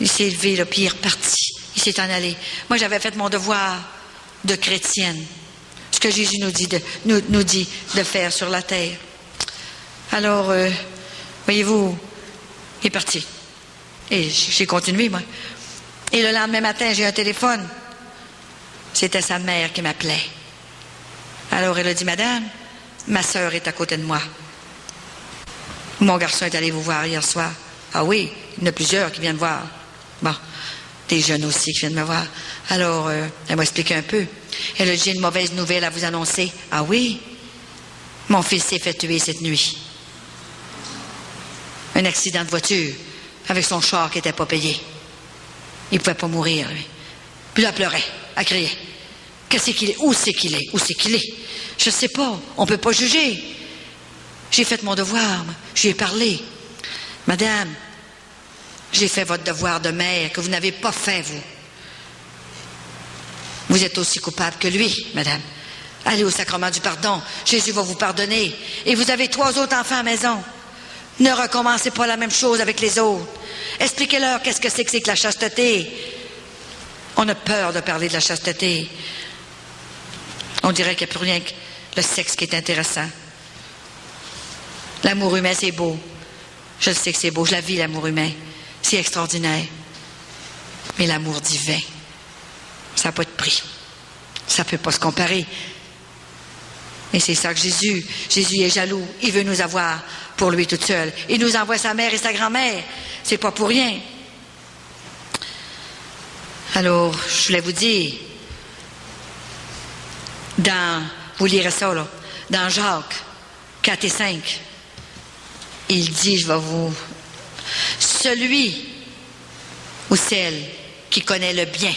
Il s'est levé, là, puis il est reparti. Il s'est en allé. Moi, j'avais fait mon devoir de chrétienne. Ce que Jésus nous dit de faire sur la terre. Alors, Voyez-vous, il est parti. Et j'ai continué, moi. Et le lendemain matin, j'ai un téléphone. C'était sa mère qui m'appelait. Alors, elle a dit, Madame, ma sœur est à côté de moi. Mon garçon est allé vous voir hier soir. Ah oui, il y en a plusieurs qui viennent voir. Bon, des jeunes aussi qui viennent me voir. Alors, elle m'a expliqué un peu. Elle a dit, j'ai une mauvaise nouvelle à vous annoncer. Ah oui? Mon fils s'est fait tuer cette nuit. Un accident de voiture avec son char qui n'était pas payé. Il ne pouvait pas mourir, lui. Puis là, elle pleurait, elle criait. Qu'est-ce qu'il est? Où c'est qu'il est? Où c'est qu'il est? Je ne sais pas. On ne peut pas juger. J'ai fait mon devoir. Je lui ai parlé. Madame, j'ai fait votre devoir de mère que vous n'avez pas fait, vous. Vous êtes aussi coupable que lui, madame. Allez au sacrement du pardon. Jésus va vous pardonner. Et vous avez 3 autres enfants à la maison. Ne recommencez pas la même chose avec les autres. Expliquez-leur qu'est-ce que c'est que la chasteté. On a peur de parler de la chasteté. On dirait qu'il n'y a plus rien que le sexe qui est intéressant. L'amour humain, c'est beau. Je sais que c'est beau. Je la vis, l'amour humain. C'est extraordinaire. Mais l'amour divin, ça n'a pas de prix. Ça ne peut pas se comparer. Et c'est ça que Jésus est jaloux. Il veut nous avoir pour lui toute seule. Il nous envoie sa mère et sa grand-mère. C'est pas pour rien. Alors, je voulais vous dire, vous lirez ça, là, dans Jacques 4 et 5, il dit, celui ou celle qui connaît le bien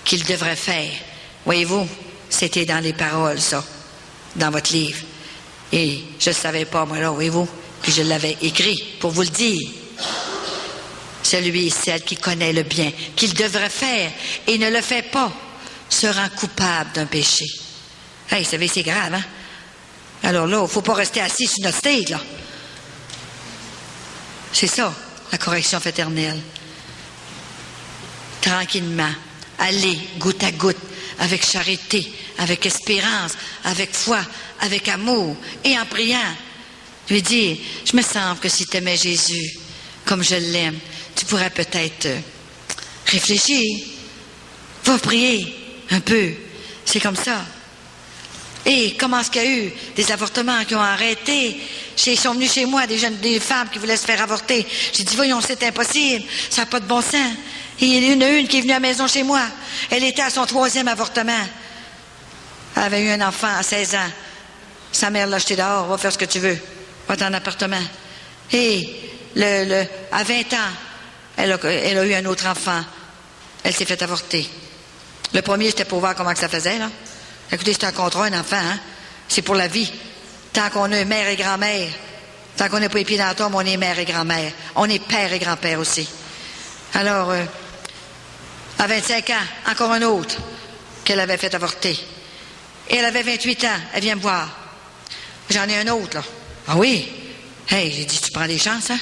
qu'il devrait faire. Voyez-vous, c'était dans les paroles, ça, dans votre livre. Et je ne savais pas, moi, là, voyez-vous, puis je l'avais écrit pour vous le dire. Celui et celle qui connaît le bien qu'il devrait faire et ne le fait pas se rend coupable d'un péché. Hey, vous savez, c'est grave, hein? Alors là, il ne faut pas rester assis sur notre stage, là. C'est ça, la correction fraternelle. Tranquillement, aller goutte à goutte, avec charité, avec espérance, avec foi, avec amour, et en priant, lui dire, je me sens que si tu aimais Jésus comme je l'aime, tu pourrais peut-être réfléchir, va prier un peu, c'est comme ça. Et comment est-ce qu'il y a eu des avortements qui ont arrêté? Ils sont venus chez moi, des femmes qui voulaient se faire avorter. J'ai dit, voyons, c'est impossible, ça n'a pas de bon sens. Et il y en a une qui est venue à la maison chez moi. Elle était à son 3e avortement. Elle avait eu un enfant à 16 ans. Sa mère l'a jeté dehors, va faire ce que tu veux. Va dans l'appartement. Et à 20 ans, elle a eu un autre enfant. Elle s'est fait avorter. Le premier, c'était pour voir comment que ça faisait, là. Écoutez, c'est un contrat, un enfant, hein? C'est pour la vie. Tant qu'on a mère et grand-mère, tant qu'on n'a pas les pieds dans la tombe, on est mère et grand-mère. On est père et grand-père aussi. Alors, à 25 ans, encore un autre qu'elle avait fait avorter. Et elle avait 28 ans. Elle vient me voir. J'en ai un autre, là. Ah oui? Hey, j'ai dit, tu prends des chances, hein?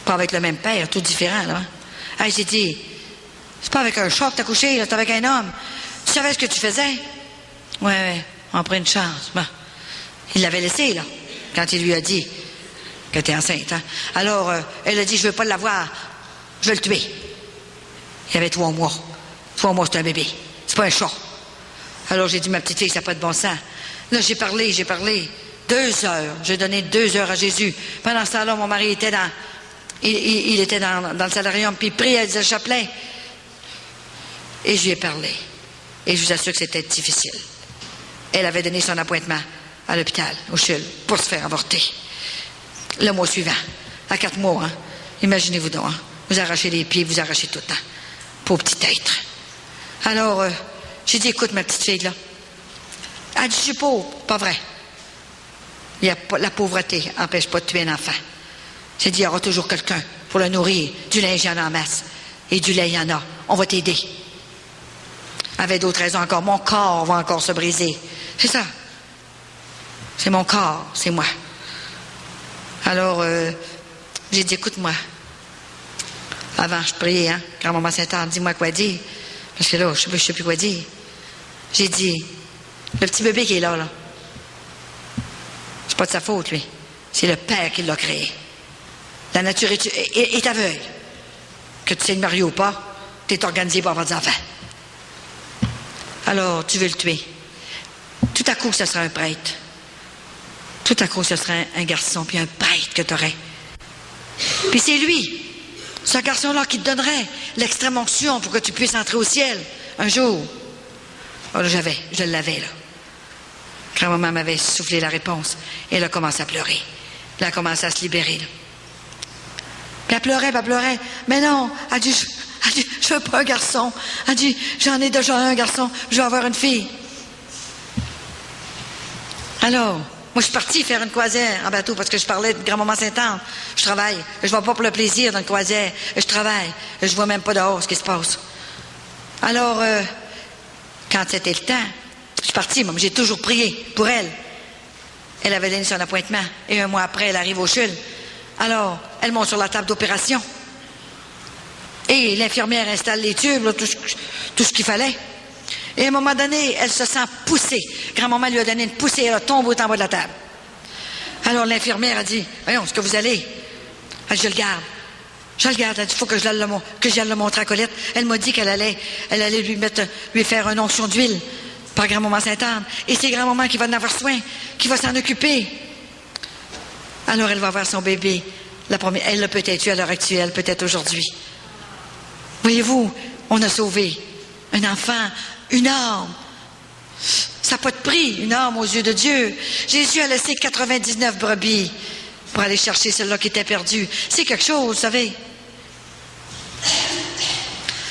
Pas avec le même père, tout différent, là. Hey, j'ai dit, c'est pas avec un chat que t'as couché, là, c'est avec un homme. Tu savais ce que tu faisais? Ouais, on prend une chance. Bon. Il l'avait laissé, là, quand il lui a dit qu'elle était enceinte. Hein? Alors, elle a dit, je veux pas l'avoir, je veux le tuer. Il y avait 3 mois. 3 mois, c'est un bébé. C'est pas un chat. Alors, j'ai dit, ma petite fille, ça n'a pas de bon sens. Là, j'ai parlé. 2 heures. J'ai donné 2 heures à Jésus. Pendant ce temps-là, mon mari était il était dans le salarium, puis il priait, il disait le chapelet. Et je lui ai parlé. Et je vous assure que c'était difficile. Elle avait donné son appointement à l'hôpital, au CHUL, pour se faire avorter. Le mois suivant, à 4 mois, hein? Imaginez-vous donc, hein? Vous arrachez les pieds, vous arrachez tout le temps. Pauvre petit être. Alors, j'ai dit, écoute, ma petite fille, là. Elle dit, je suis pauvre. Pas vrai. La pauvreté n'empêche pas de tuer un enfant. J'ai dit, il y aura toujours quelqu'un pour le nourrir. Du linge, il y en a en masse. Et du lait, il y en a. On va t'aider. Avec d'autres raisons encore. Mon corps va encore se briser. C'est ça. C'est mon corps, c'est moi. Alors, j'ai dit, écoute-moi. Avant, je priais, hein. Grand-maman Sainte-Anne, dis-moi quoi dire. Parce que là, je ne sais plus quoi dire. J'ai dit, le petit bébé qui est là, c'est pas de sa faute, lui. C'est le Père qui l'a créé. La nature est aveugle. Que tu sais le marier ou pas, tu es organisé pour avoir des enfants. Alors, tu veux le tuer. Tout à coup, ce sera un prêtre. Tout à coup, ce sera un garçon, puis un prêtre que tu aurais. Puis c'est lui, ce garçon-là, qui te donnerait l'extrême onction pour que tu puisses entrer au ciel un jour. Alors, je l'avais, là. Grand-maman m'avait soufflé la réponse. Et elle a commencé à pleurer. Elle a commencé à se libérer, là. Puis elle pleurait. Mais non, elle dit, je veux pas un garçon. Elle dit, j'en ai déjà un garçon, je veux avoir une fille. Alors, moi, je suis partie faire une croisière en bateau parce que je parlais de grand-maman Sainte-Anne. Je travaille. Je ne vais pas pour le plaisir d'une croisière. Je travaille. Je ne vois même pas dehors ce qui se passe. Alors, quand c'était le temps, je suis partie. Moi, j'ai toujours prié pour elle. Elle avait donné son appointement. Et un mois après, elle arrive au CHUL. Alors, elle monte sur la table d'opération. Et l'infirmière installe les tubes, là, tout ce qu'il fallait. Et à un moment donné, elle se sent poussée. Grand-maman lui a donné une poussée, elle tombe au en bas de la table. Alors l'infirmière a dit, voyons, est-ce que vous allez? Elle dit, je le garde. Je le garde. Elle dit, il faut que j'aille le montrer à Colette. Elle m'a dit qu'elle allait lui faire une onction d'huile par grand-maman Sainte-Anne. Et c'est grand-maman qui va en avoir soin, qui va s'en occuper. Alors elle va avoir son bébé. Elle l'a peut-être eu à l'heure actuelle, peut-être aujourd'hui. Voyez-vous, on a sauvé un enfant, une âme. Ça n'a pas de prix, une âme aux yeux de Dieu. Jésus a laissé 99 brebis pour aller chercher celle-là qui était perdue. C'est quelque chose, vous savez.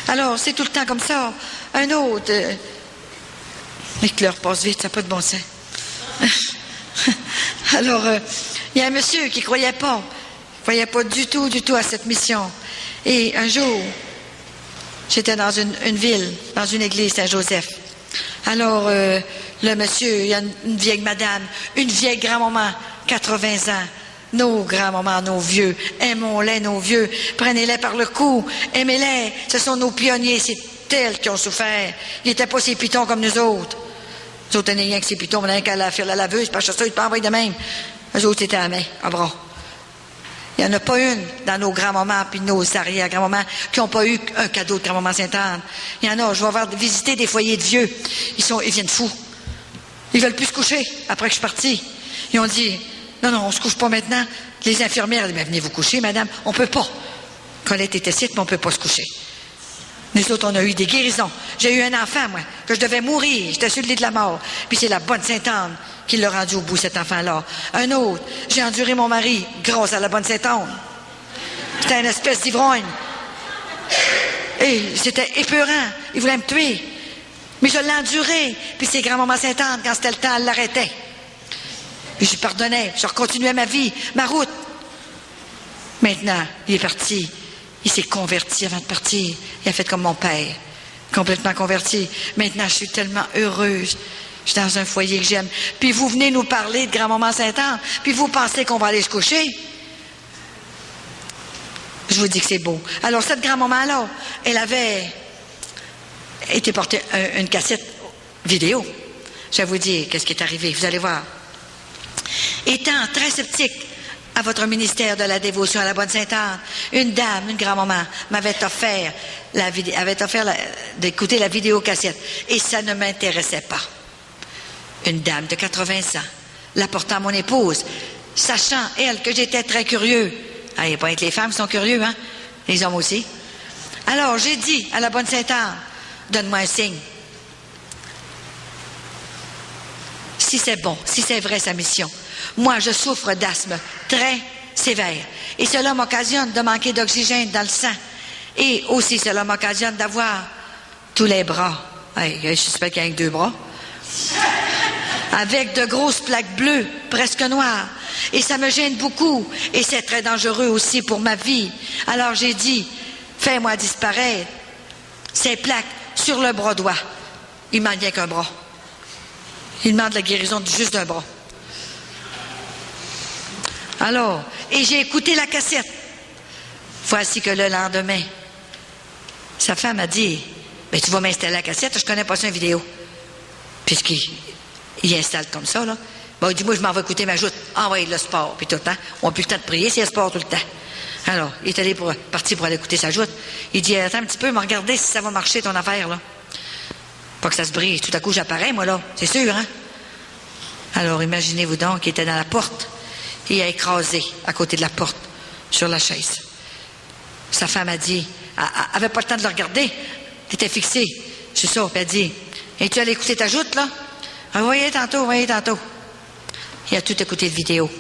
Alors, c'est tout le temps comme ça. Un autre... Mais que l'heure passe vite, ça n'a pas de bon sens. Alors, il y a un monsieur qui ne croyait pas du tout à cette mission. Et un jour, j'étais dans une ville, dans une église Saint-Joseph. Alors, le monsieur, il y a une vieille madame, une vieille grand-maman, 80 ans. Nos grands-mamans, nos vieux, aimons-les, nos vieux, prenez-les par le cou, aimez-les, ce sont nos pionniers, c'est elles qui ont souffert. Ils n'étaient pas ces pitons comme nous autres. Nous autres, on n'est rien que ces pitons, on n'a qu'à faire la laveuse, parce que ça, ils ne peuvent pas envoyer de même. Eux autres, c'était à la main, à bras. Il n'y en a pas une dans nos grands-mamans puis nos arrière-grands-mamans qui n'ont pas eu un cadeau de grand-maman Sainte-Anne. Il y en a, je vais avoir visité des foyers de vieux. Ils viennent fous. Ils veulent plus se coucher après que je suis partie. Ils ont dit, non, on ne se couche pas maintenant. Les infirmières ont dit, mais venez vous coucher, madame. On ne peut pas. Colette était cite, mais on ne peut pas se coucher. Nous autres, on a eu des guérisons. J'ai eu un enfant, moi, que je devais mourir. J'étais sur le lit de la mort. Puis c'est la bonne Sainte-Anne qui l'a rendu au bout, cet enfant-là. Un autre, j'ai enduré mon mari grâce à la bonne Sainte-Anne. C'était une espèce d'ivrogne. Et c'était épeurant. Il voulait me tuer. Mais je l'ai enduré. Puis c'est grand-maman Sainte-Anne, quand c'était le temps, elle l'arrêtait. Puis je lui pardonnais. Je continuais ma vie, ma route. Maintenant, il est parti. Il s'est converti avant de partir. Il a fait comme mon père. Complètement converti. Maintenant, je suis tellement heureuse. Je suis dans un foyer que j'aime. Puis vous venez nous parler de grand-maman Sainte-Anne, puis vous pensez qu'on va aller se coucher? Je vous dis que c'est beau. Alors, cette grand-maman-là, elle avait été portée une cassette vidéo. Je vais vous dire qu'est-ce qui est arrivé. Vous allez voir. Étant très sceptique à votre ministère de la dévotion à la bonne Sainte-Anne, une dame, une grand-maman, m'avait offert d'écouter la vidéocassette. Et ça ne m'intéressait pas. Une dame de 80 ans, l'apportant à mon épouse, sachant, elle, que j'étais très curieux. Ah, il n'y a pas que les femmes qui sont curieux, hein? Les hommes aussi. Alors, j'ai dit à la bonne Sainte-Anne, donne-moi un signe. Si c'est bon, si c'est vrai sa mission. Moi, je souffre d'asthme très sévère. Et cela m'occasionne de manquer d'oxygène dans le sang. Et aussi, cela m'occasionne d'avoir tous les bras. Je suspecte qu'il y a que 2 bras. Avec de grosses plaques bleues, presque noires. Et ça me gêne beaucoup. Et c'est très dangereux aussi pour ma vie. Alors j'ai dit, fais-moi disparaître ces plaques sur le bras droit. Il m'en vient qu'un bras. Il demande la guérison juste d'un bras. Alors, et j'ai écouté la cassette. Voici que le lendemain, sa femme a dit, ben, tu vas m'installer la cassette, je ne connais pas ça en vidéo. Puisqu'il installe comme ça, là. Bon, il dit, moi, je m'en vais écouter ma joute. Ah oui, le sport, puis tout le temps. On n'a plus le temps de prier, c'est le sport tout le temps. Alors, il est allé parti pour aller écouter sa joute. Il dit, attends un petit peu, me regarder si ça va marcher ton affaire, là. Pas que ça se brise. Tout à coup, j'apparais, moi, là. C'est sûr, hein? Alors, imaginez-vous donc qu'il était dans la porte. Et il a écrasé à côté de la porte, sur la chaise. Sa femme a dit, elle avait pas le temps de le regarder. Elle était fixée. C'est ça. Puis elle a dit, es-tu allé écouter ta joute, là? Ah, voyez tantôt, voyez tantôt. Il a tout écouté de vidéo.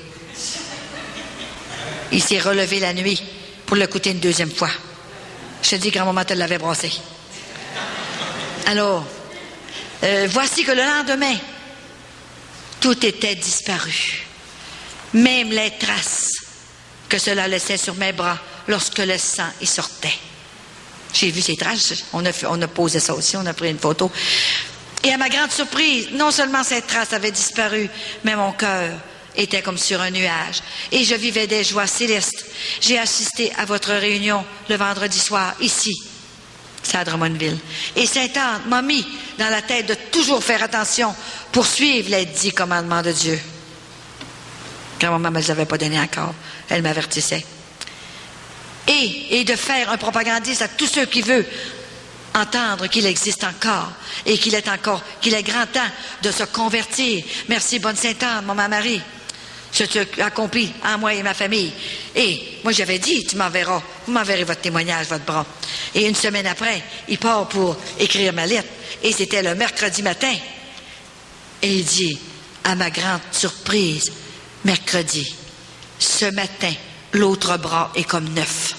Il s'est relevé la nuit pour l'écouter une deuxième fois. Je te dis, grand-maman te l'avait brassé. Alors, voici que le lendemain, tout était disparu. Même les traces que cela laissait sur mes bras lorsque le sang y sortait. J'ai vu ces traces, on a posé ça aussi, on a pris une photo. Et à ma grande surprise, non seulement ces traces avaient disparu, mais mon cœur était comme sur un nuage. Et je vivais des joies célestes. J'ai assisté à votre réunion le vendredi soir, ici. C'est à Drummondville. Et Sainte-Anne m'a mis dans la tête de toujours faire attention pour suivre les 10 commandements de Dieu. Grand-maman ne me les avait pas donnés encore. Elle m'avertissait. Et de faire un propagandiste à tous ceux qui veulent entendre qu'il existe encore et qu'il est grand temps de se convertir. Merci, bonne Sainte-Anne, mon Marie. Ce que tu as accompli en moi et ma famille. Et moi, j'avais dit, tu m'enverras. Vous m'enverrez votre témoignage, votre bras. Et une semaine après, il part pour écrire ma lettre. Et c'était le mercredi matin. Et il dit, à ma grande surprise, mercredi, ce matin, l'autre bras est comme neuf.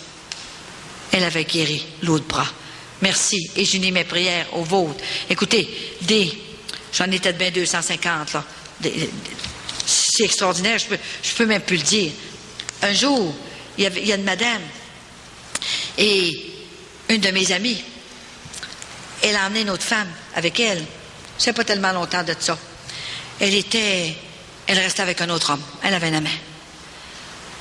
Elle avait guéri l'autre bras. Merci. Et j'unis mes prières aux vôtres. Écoutez, j'en étais de bien 250, là. C'est extraordinaire, je peux même plus le dire. Un jour, il y a une madame et une de mes amies, elle a emmené une autre femme avec elle. C'est pas tellement longtemps de ça. Elle restait avec un autre homme. Elle avait un amant.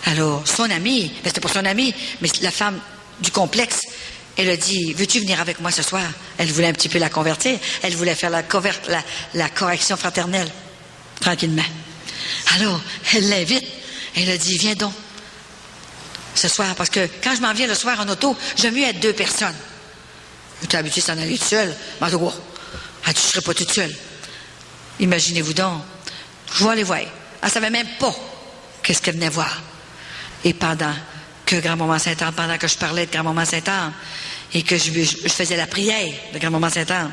Alors, son amie, c'était pas son amie, mais la femme du complexe, elle a dit, veux-tu venir avec moi ce soir? Elle voulait un petit peu la convertir. Elle voulait faire la correction fraternelle, tranquillement. Alors, elle l'invite. Elle a dit, viens donc ce soir, parce que quand je m'en viens le soir en auto, j'aime mieux être 2 personnes. Tu es habitué à s'en aller tout seul. Mais tu ne serais pas toute seule. Imaginez-vous donc, je vais aller voir. Elle ne savait même pas qu'est-ce qu'elle venait voir. Et pendant que grand-maman Sainte-Anne, pendant que je parlais de grand-maman Sainte-Anne, et que je faisais la prière de grand-maman Sainte-Anne,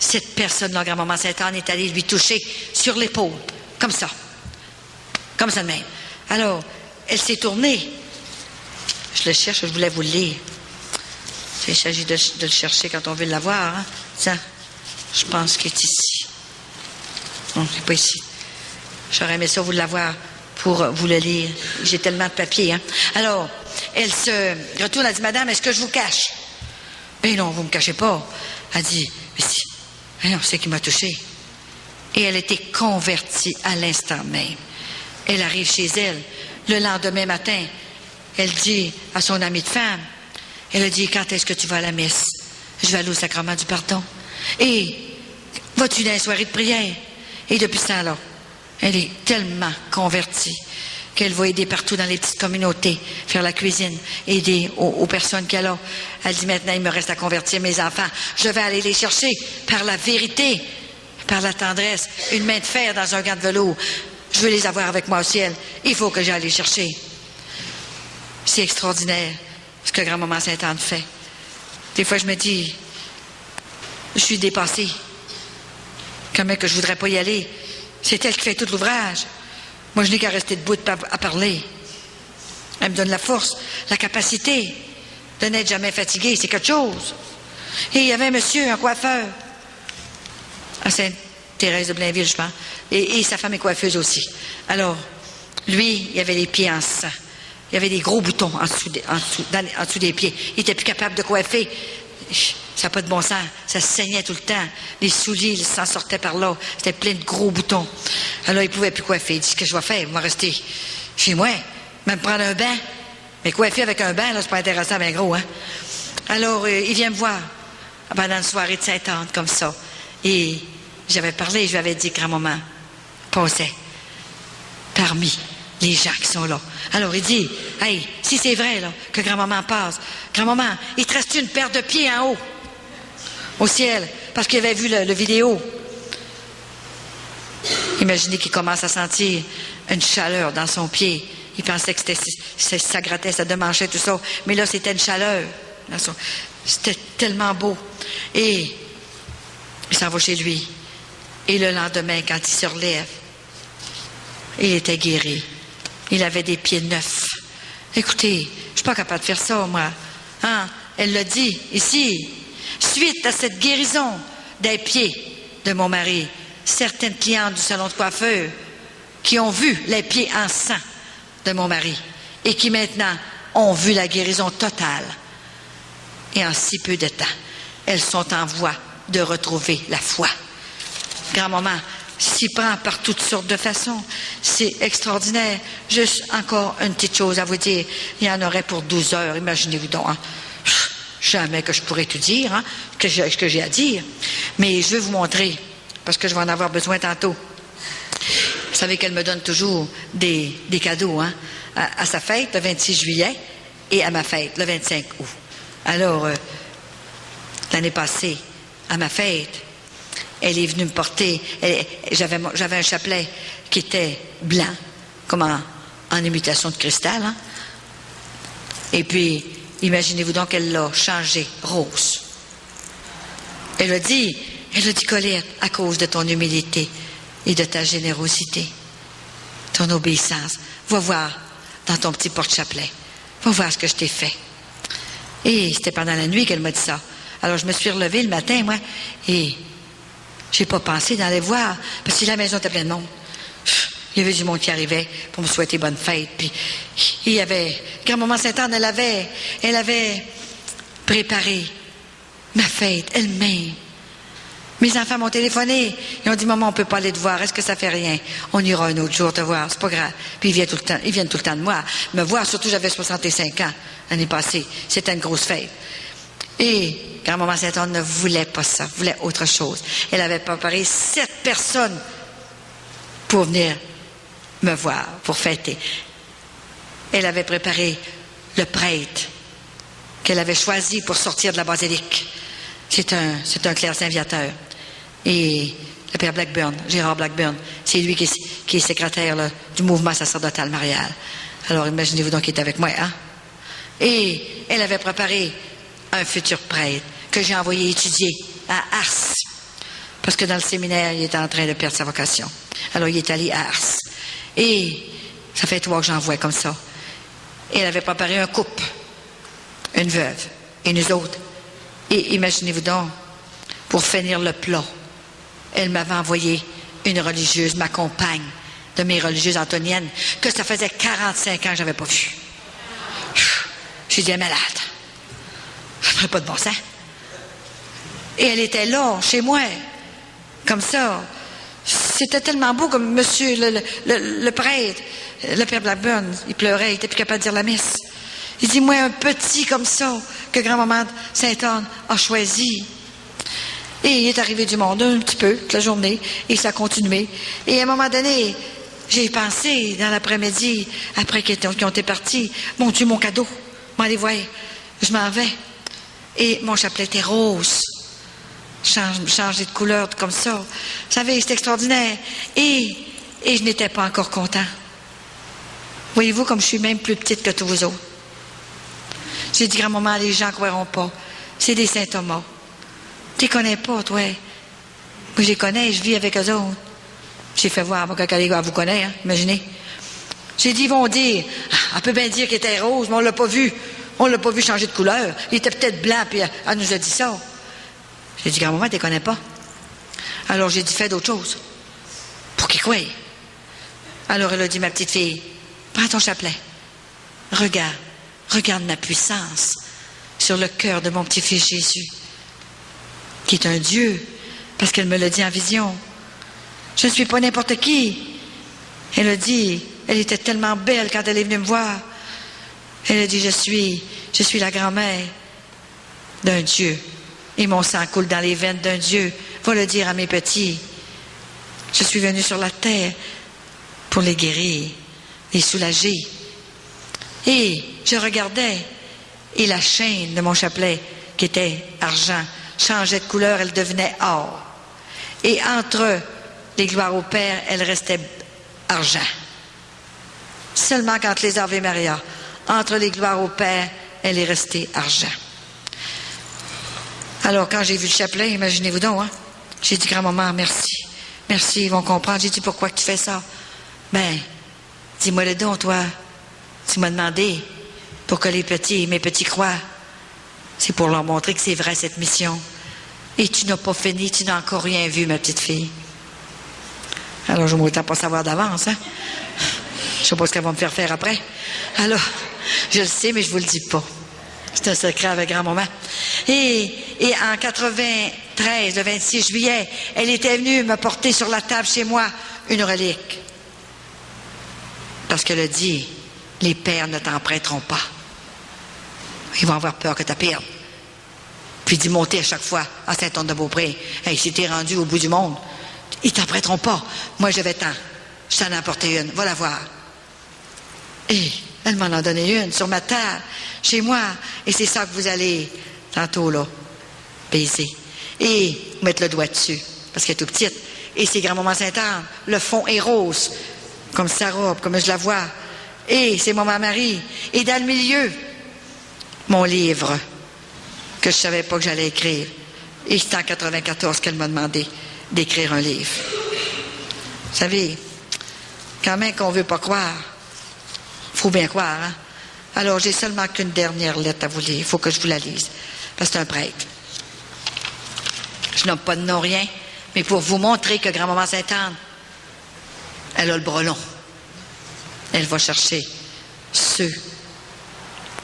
cette personne-là, grand-maman Sainte-Anne, est allée lui toucher sur l'épaule, comme ça. Comme ça de même. Alors, elle s'est tournée. Je le cherche, je voulais vous le lire. Il s'agit de le chercher quand on veut l'avoir. Hein? Tiens, je pense qu'il est ici. Non, c'est pas ici. J'aurais aimé ça vous l'avoir pour vous le lire. J'ai tellement de papier. Hein? Alors, elle se retourne, elle dit, madame, est-ce que je vous cache? Ben non, vous ne me cachez pas. Elle dit, mais si, ben non, c'est qui m'a touché. Et elle était convertie à l'instant même. Elle arrive chez elle le lendemain matin. Elle dit à son amie de femme, elle a dit, quand est-ce que tu vas à la messe? Je vais aller au sacrement du pardon. Et vas-tu dans les soirées de prière? Et depuis ce temps-là, elle est tellement convertie qu'elle va aider partout dans les petites communautés, faire la cuisine, aider aux personnes qu'elle a. Elle dit, maintenant, il me reste à convertir mes enfants. Je vais aller les chercher par la vérité, par la tendresse, une main de fer dans un gant de velours. Je veux les avoir avec moi au ciel. Il faut que j'aille les chercher. C'est extraordinaire ce que grand-maman Sainte-Anne fait. Des fois, je me dis, je suis dépassée. Comment que je voudrais pas y aller? C'est elle qui fait tout l'ouvrage. Moi, je n'ai qu'à rester debout à parler. Elle me donne la force, la capacité de n'être jamais fatiguée. C'est quelque chose. Et il y avait un monsieur, un coiffeur, à Sainte-Thérèse de Blainville, je pense. Et sa femme est coiffeuse aussi. Alors, lui, il avait les pieds en sang. Il y avait des gros boutons en dessous des pieds. Il n'était plus capable de coiffer. Ça n'a pas de bon sens. Ça saignait tout le temps. Les souliers, il s'en sortait par là. C'était plein de gros boutons. Alors, il ne pouvait plus coiffer. Il dit, ce que je vais faire, il va rester chez moi, même prendre un bain. Mais coiffer avec un bain, là, c'est pas intéressant, bien gros, hein. Alors, il vient me voir pendant une soirée de Sainte-Anne, comme ça. Et j'avais parlé, je lui avais dit, grand-maman, passait. parmi les gens qui sont là. Alors il dit, hey, si c'est vrai là, que grand-maman passe, grand-maman, il te reste une paire de pieds en haut, au ciel, parce qu'il avait vu le vidéo. Imaginez qu'il commence à sentir une chaleur dans son pied. Il pensait que ça grattait, ça démanchait, tout ça. Mais là, c'était une chaleur. C'était tellement beau. Et il s'en va chez lui. Et le lendemain, quand il se relève, il était guéri. Il avait des pieds neufs. Écoutez, je ne suis pas capable de faire ça, moi. Hein? Elle l'a dit ici. Suite à cette guérison des pieds de mon mari, certaines clientes du salon de coiffeur qui ont vu les pieds en sang de mon mari et qui maintenant ont vu la guérison totale. Et en si peu de temps, elles sont en voie de retrouver la foi. Grand-maman s'y prend par toutes sortes de façons. C'est extraordinaire. Juste encore une petite chose à vous dire. Il y en aurait pour 12 heures, imaginez-vous donc. Hein? Jamais que je pourrais tout dire, hein, que j'ai à dire. Mais je vais vous montrer, parce que je vais en avoir besoin tantôt. Vous savez qu'elle me donne toujours des cadeaux, hein, à sa fête, le 26 juillet, et à ma fête, le 25 août. Alors, l'année passée, à ma fête, elle est venue me porter, j'avais un chapelet qui était blanc, comme en imitation de cristal, hein. Et puis, imaginez-vous donc qu'elle l'a changé rose. Elle a dit, Colette, à cause de ton humilité et de ta générosité, ton obéissance, va voir dans ton petit porte-chapelet, va voir ce que je t'ai fait. Et c'était pendant la nuit qu'elle m'a dit ça. Alors je me suis relevée le matin, moi, et j'ai pas pensé d'aller voir, parce que la maison était pleine de monde. Il y avait du monde qui arrivait pour me souhaiter bonne fête. Puis il y avait, grand-maman Sainte-Anne, elle avait préparé ma fête elle-même. Mes enfants m'ont téléphoné. Ils ont dit, maman, on peut pas aller te voir. Est-ce que ça fait rien? On ira un autre jour te voir. C'est pas grave. Puis ils viennent tout le temps de moi. Me voir, surtout j'avais 65 ans l'année passée. C'était une grosse fête. Et grand-maman Sainte-Anne ne voulait pas ça, voulait autre chose. Elle avait préparé 7 personnes pour venir me voir, pour fêter. Elle avait préparé le prêtre qu'elle avait choisi pour sortir de la basilique. C'est un clerc saint-viateur. Et le père Blackburn, Gérard Blackburn, c'est lui qui est secrétaire là, du mouvement sacerdotal marial. Alors imaginez-vous donc qu'il est avec moi, hein? Et elle avait préparé un futur prêtre que j'ai envoyé étudier à Ars. Parce que dans le séminaire, il était en train de perdre sa vocation. Alors il est allé à Ars. Et ça fait 3 que j'en vois comme ça. Et elle avait préparé un couple, une veuve, et nous autres. Et imaginez-vous donc, pour finir le plat, elle m'avait envoyé une religieuse, ma compagne de mes religieuses antoniennes, que ça faisait 45 ans que je n'avais pas vue. J'ai dit, elle est malade. Ça ne ferait pas de bon sens. Et elle était là, chez moi, comme ça. C'était tellement beau comme monsieur le prêtre, le père Blackburn, il pleurait, il n'était plus capable de dire la messe. Il dit, moi, un petit comme ça, que grand-maman Sainte-Anne a choisi. Et il est arrivé du monde un petit peu, toute la journée, et ça a continué. Et à un moment donné, j'ai pensé, dans l'après-midi, après qu'ils ont été partis, mon Dieu, mon cadeau, m'allez voir, je m'en vais. Et mon chapelet était rose. Changé de couleur comme ça. Vous savez, c'est extraordinaire. Et je n'étais pas encore content. Voyez-vous, comme je suis même plus petite que tous vous autres. J'ai dit, grand-maman, les gens ne croiront pas. C'est des saint Thomas. Tu les connais pas, toi. Moi, je les connais, je vis avec eux autres. J'ai fait voir, moi, quand les gars vous connaissent, hein, imaginez. J'ai dit, ils vont dire, elle peut bien dire qu'il était rose, mais on ne l'a pas vu. On ne l'a pas vu changer de couleur. Il était peut-être blanc, puis elle nous a dit ça. J'ai dit, grand-maman, tu ne les connais pas. Alors, j'ai dit, fais d'autres choses. Pour qu'ils croient. Alors, elle a dit, ma petite fille, prends ton chapelet. Regarde ma puissance sur le cœur de mon petit-fils Jésus, qui est un Dieu, parce qu'elle me l'a dit en vision. Je ne suis pas n'importe qui. Elle a dit, elle était tellement belle quand elle est venue me voir. Elle a dit, je suis la grand-mère d'un Dieu. Et mon sang coule dans les veines d'un Dieu. Va le dire à mes petits. Je suis venue sur la terre pour les guérir, les soulager. Et je regardais, et la chaîne de mon chapelet, qui était argent, changeait de couleur, elle devenait or. Et entre les gloires au Père, elle restait argent. Seulement quand les Ave Maria, entre les gloires au Père, elle est restée argent. Alors, quand j'ai vu le chapelet, imaginez-vous donc, hein, j'ai dit, grand-maman, merci. Merci, ils vont comprendre. J'ai dit, pourquoi que tu fais ça? Ben, dis-moi le don, toi. Tu m'as demandé pour que mes petits croient. C'est pour leur montrer que c'est vrai, cette mission. Et tu n'as pas fini, tu n'as encore rien vu, ma petite fille. Alors, je ne m'autant pas savoir d'avance, hein. Je ne sais pas ce qu'elle va me faire après. Alors, je le sais, mais je ne vous le dis pas. C'est un secret avec grand-maman. Et en 93, le 26 juillet, elle était venue me porter sur la table chez moi une relique. Parce qu'elle a dit, les pères ne t'en prêteront pas. Ils vont avoir peur que tu la perdes. Puis d'y monter à chaque fois à Saint-Anne-de-Beaupré. Hey, si t'es rendu au bout du monde, ils t'en prêteront pas. Moi, j'avais tant. Je t'en ai apporté une. Va la voir. Et elle m'en a donné une sur ma table, chez moi. Et c'est ça que vous allez, tantôt, là, baiser. Et mettre le doigt dessus, parce qu'elle est tout petite. Et c'est grand-maman Sainte-Anne. Le fond est rose, comme sa robe, comme je la vois. Et c'est maman Marie. Et dans le milieu, mon livre, que je ne savais pas que j'allais écrire. Et c'est en 94 qu'elle m'a demandé d'écrire un livre. Vous savez, quand même qu'on ne veut pas croire, il faut bien croire, hein? Alors, j'ai seulement qu'une dernière lettre à vous lire. Il faut que je vous la lise. Parce que c'est un prêtre. Je n'ai pas de nom, rien. Mais pour vous montrer que grand-maman Sainte-Anne, elle a le bras long. Elle va chercher ceux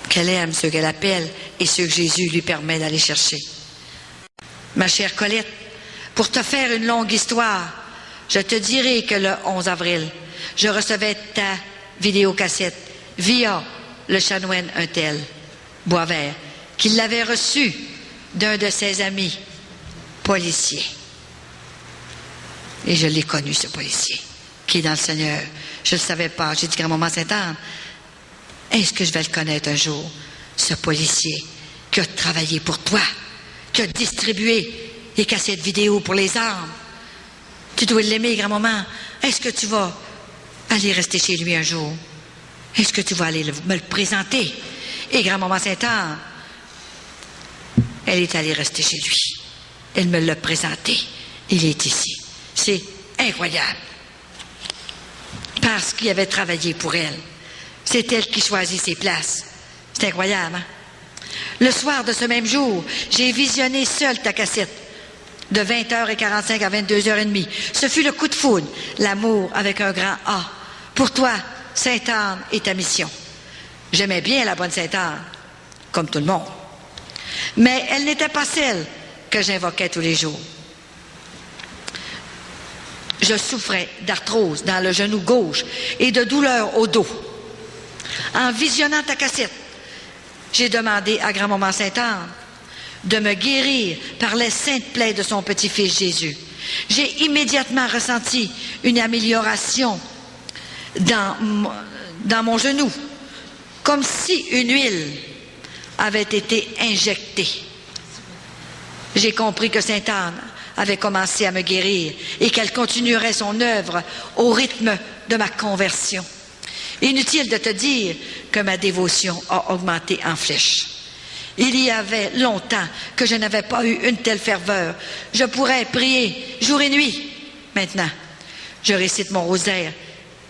qu'elle aime, ceux qu'elle appelle et ceux que Jésus lui permet d'aller chercher. Ma chère Colette, pour te faire une longue histoire, je te dirai que le 11 avril, je recevais ta vidéocassette via le chanoine Untel, Boisvert, qui l'avait reçue d'un de ses amis policiers. Et je l'ai connu, ce policier, qui est dans le Seigneur. Je ne le savais pas. J'ai dit, grand-maman Sainte-Anne, est-ce que je vais le connaître un jour, ce policier qui a travaillé pour toi, qui a distribué les cassettes vidéo pour les armes? Tu dois l'aimer, grand-maman. Est-ce que tu vas aller rester chez lui un jour? Est-ce que tu vas aller me le présenter? Et grand-maman Sainte-Anne, elle est allée rester chez lui. Elle me l'a présenté. Il est ici. C'est incroyable. Parce qu'il avait travaillé pour elle. C'est elle qui choisit ses places. C'est incroyable, hein? Le soir de ce même jour, j'ai visionné seule ta cassette. De 20h45 à 22h30. Ce fut le coup de foudre. L'amour avec un grand A. Pour toi, Sainte-Anne et ta mission. J'aimais bien la bonne Sainte-Anne, comme tout le monde. Mais elle n'était pas celle que j'invoquais tous les jours. Je souffrais d'arthrose dans le genou gauche et de douleurs au dos. En visionnant ta cassette, j'ai demandé à grand-maman Sainte-Anne de me guérir par les saintes plaies de son petit-fils Jésus. J'ai immédiatement ressenti une amélioration dans mon genou, comme si une huile avait été injectée. J'ai compris que Sainte-Anne avait commencé à me guérir et qu'elle continuerait son œuvre au rythme de ma conversion. Inutile de te dire que ma dévotion a augmenté en flèche. Il y avait longtemps que je n'avais pas eu une telle ferveur. Je pourrais prier jour et nuit. Maintenant, je récite mon rosaire,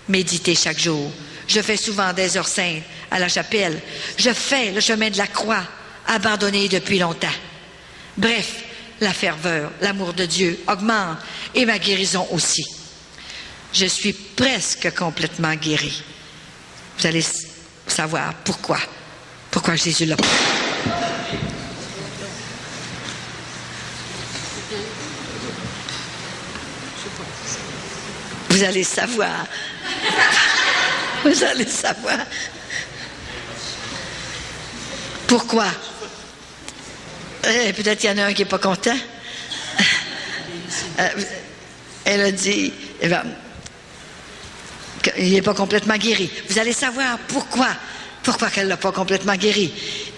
méditer chaque jour. Je fais souvent des heures saintes à la chapelle. Je fais le chemin de la croix, abandonné depuis longtemps. Bref, la ferveur, l'amour de Dieu augmente et ma guérison aussi. Je suis presque complètement guérie. Vous allez savoir pourquoi. Pourquoi Jésus l'a fait. Vous allez savoir. Vous allez savoir. Pourquoi? Peut-être qu'il y en a un qui n'est pas content. Elle a dit, il n'est pas complètement guéri. Vous allez savoir pourquoi. Pourquoi qu'elle ne l'a pas complètement guéri.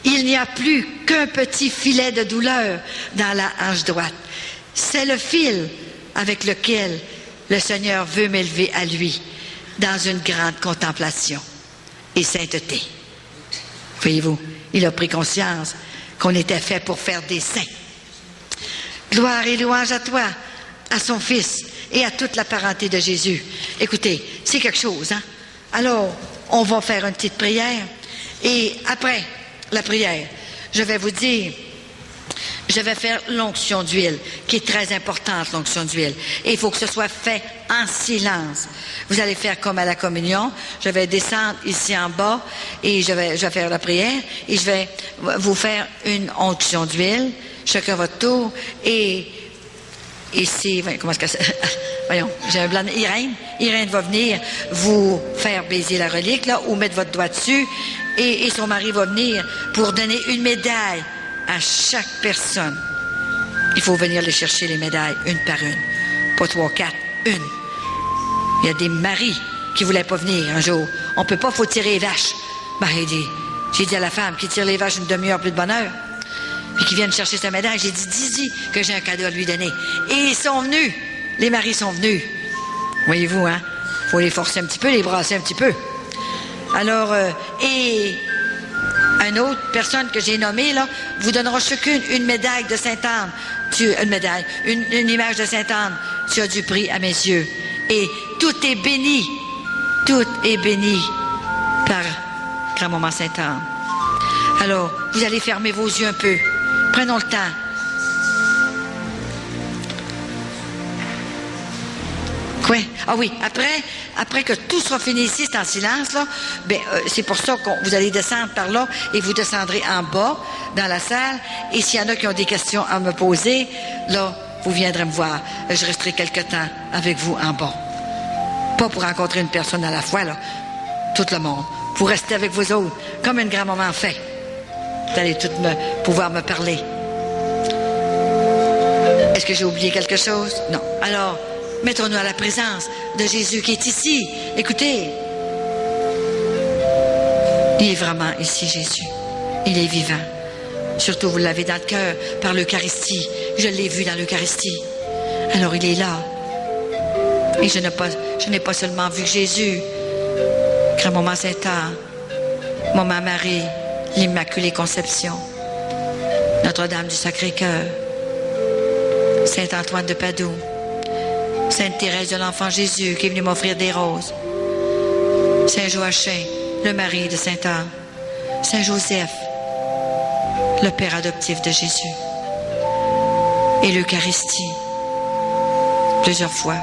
Il n'y a plus qu'un petit filet de douleur dans la hanche droite. C'est le fil avec lequel le Seigneur veut m'élever à lui dans une grande contemplation et sainteté. Voyez-vous, il a pris conscience qu'on était fait pour faire des saints. Gloire et louange à toi, à son Fils et à toute la parenté de Jésus. Écoutez, c'est quelque chose, hein? Alors, on va faire une petite prière et après la prière, je vais vous dire, je vais faire l'onction d'huile, qui est très importante, l'onction d'huile. Et il faut que ce soit fait en silence. Vous allez faire comme à la communion. Je vais descendre ici en bas et je vais faire la prière et je vais vous faire une onction d'huile, chacun votre tour. Et c'est, comment est-ce que c'est? Voyons, j'ai un blanc. Irène va venir vous faire baiser la relique, là, ou mettre votre doigt dessus. Et son mari va venir pour donner une médaille à chaque personne. Il faut venir les chercher, les médailles, une par une. Pas 3, 4, une. Il y a des maris qui ne voulaient pas venir un jour. On ne peut pas, faut tirer les vaches. Ben, j'ai dit à la femme qui tire les vaches une demi-heure plus de bonne heure, puis qui viennent chercher sa médaille, j'ai dit, dis-y que j'ai un cadeau à lui donner. Et ils sont venus. Les maris sont venus. Voyez-vous, hein? Il faut les forcer un petit peu, les brasser un petit peu. Alors, et une autre personne que j'ai nommée, là, vous donnera chacune une médaille de Sainte-Anne. Une image de Sainte-Anne. Tu as du prix à mes yeux. Et tout est béni par grand-maman Sainte-Anne. Alors, vous allez fermer vos yeux un peu. Prenons le temps. Quoi? Ah oui, après que tout sera fini ici, c'est en silence, là, c'est pour ça que vous allez descendre par là et vous descendrez en bas dans la salle. Et s'il y en a qui ont des questions à me poser, là, vous viendrez me voir. Je resterai quelque temps avec vous en bas. Pas pour rencontrer une personne à la fois, là. Tout le monde. Pour rester avec vous autres, comme une grand-maman fait. Vous allez toutes pouvoir me parler. Est-ce que j'ai oublié quelque chose? Non. Alors, mettons-nous à la présence de Jésus qui est ici. Écoutez, il est vraiment ici, Jésus. Il est vivant. Surtout, vous l'avez dans le cœur par l'Eucharistie. Je l'ai vu dans l'Eucharistie. Alors, il est là. Et je n'ai pas seulement vu Jésus, grand-maman Sainte-Anne, maman Marie, l'Immaculée Conception, Notre-Dame du Sacré-Cœur, Saint-Antoine de Padoue, Sainte Thérèse de l'Enfant Jésus qui est venue m'offrir des roses, Saint Joachim, le mari de Sainte Anne, Saint Joseph, le père adoptif de Jésus, et l'Eucharistie, plusieurs fois.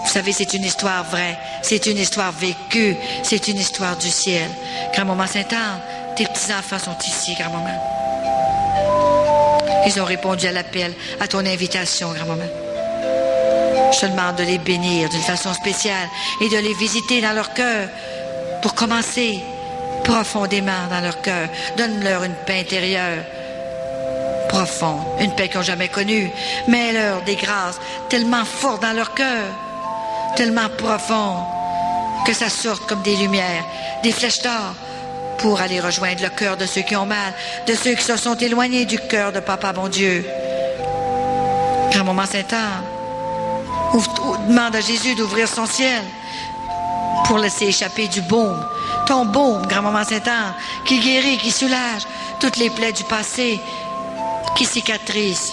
Vous savez, c'est une histoire vraie, c'est une histoire vécue, c'est une histoire du ciel. Grand-maman Sainte-Anne, tes petits-enfants sont ici, grand-maman. Ils ont répondu à l'appel, à ton invitation, grand-maman. Je te demande de les bénir d'une façon spéciale et de les visiter dans leur cœur pour commencer profondément dans leur cœur. Donne-leur une paix intérieure profonde, une paix qu'ils n'ont jamais connue. Mets-leur des grâces tellement fortes dans leur cœur, tellement profondes, que ça sorte comme des lumières, des flèches d'or, pour aller rejoindre le cœur de ceux qui ont mal, de ceux qui se sont éloignés du cœur de Papa, bon Dieu. Grand-maman Sainte-Anne, demande à Jésus d'ouvrir son ciel pour laisser échapper du baume. Ton baume, grand-maman Sainte-Anne, qui guérit, qui soulage toutes les plaies du passé, qui cicatrise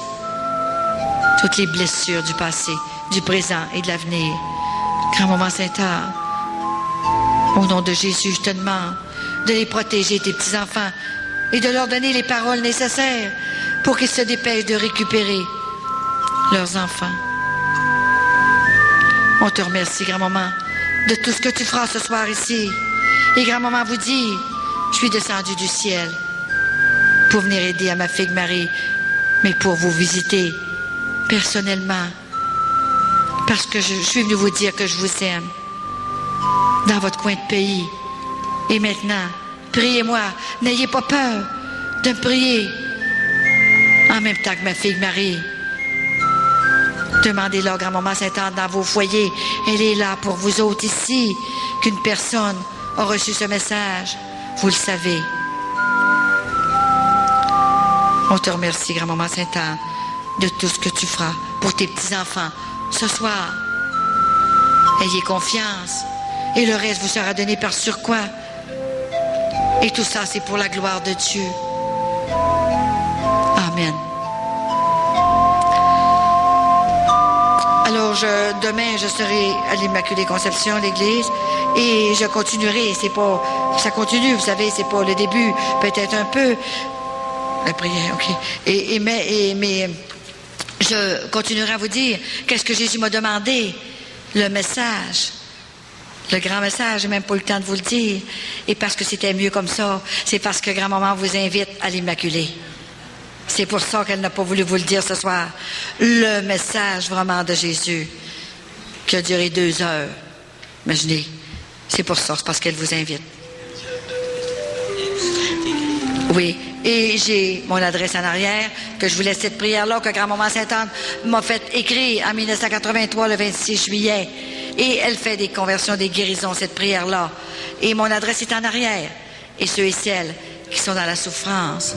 toutes les blessures du passé, du présent et de l'avenir. Grand-maman Sainte-Anne, au nom de Jésus, je te demande de les protéger, tes petits-enfants, et de leur donner les paroles nécessaires pour qu'ils se dépêchent de récupérer leurs enfants. On te remercie, grand-maman, de tout ce que tu feras ce soir ici. Et grand-maman vous dit, je suis descendue du ciel pour venir aider à ma fille Marie, mais pour vous visiter personnellement, parce que je suis venue vous dire que je vous aime dans votre coin de pays. Et maintenant, priez-moi, n'ayez pas peur de me prier en même temps que ma fille Marie. Demandez-la, grand-maman Sainte-Anne, dans vos foyers. Elle est là pour vous autres ici. Qu'une personne a reçu ce message. Vous le savez. On te remercie, grand-maman Sainte-Anne, de tout ce que tu feras pour tes petits-enfants ce soir. Ayez confiance. Et le reste vous sera donné par surcroît. Et tout ça, c'est pour la gloire de Dieu. Amen. Alors, demain, je serai à l'Immaculée Conception, l'église, et je continuerai. Ça continue, vous savez, c'est pas le début, peut-être un peu. La prière, ok. Mais je continuerai à vous dire qu'est-ce que Jésus m'a demandé, le message. Le grand message, j'ai même pas eu le temps de vous le dire. Et parce que c'était mieux comme ça, c'est parce que grand-maman vous invite à l'Immaculée. C'est pour ça qu'elle n'a pas voulu vous le dire ce soir. Le message vraiment de Jésus, qui a duré 2 heures. Imaginez, c'est pour ça, c'est parce qu'elle vous invite. Oui, et j'ai mon adresse en arrière, que je vous laisse cette prière-là, que grand-maman Sainte-Anne m'a fait écrire en 1983, le 26 juillet. Et elle fait des conversions, des guérisons, cette prière-là. Et mon adresse est en arrière. Et ceux et celles qui sont dans la souffrance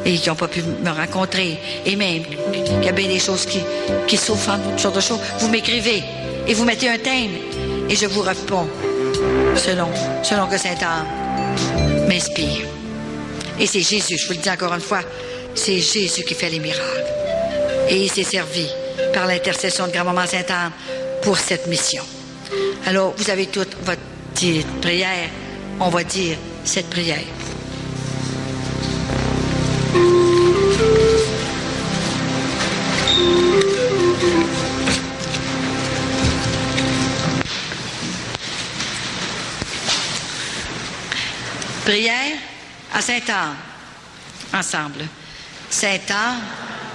et qui n'ont pas pu me rencontrer, et même qu'il y a bien des choses qui souffrent, toutes sortes de choses, vous m'écrivez et vous mettez un thème et je vous réponds selon que Sainte-Anne m'inspire. Et c'est Jésus, je vous le dis encore une fois, c'est Jésus qui fait les miracles. Et il s'est servi par l'intercession de grand-maman Sainte-Anne pour cette mission. Alors, vous avez toute votre prière. On va dire cette prière. Prière à Sainte-Anne. Ensemble. Sainte-Anne,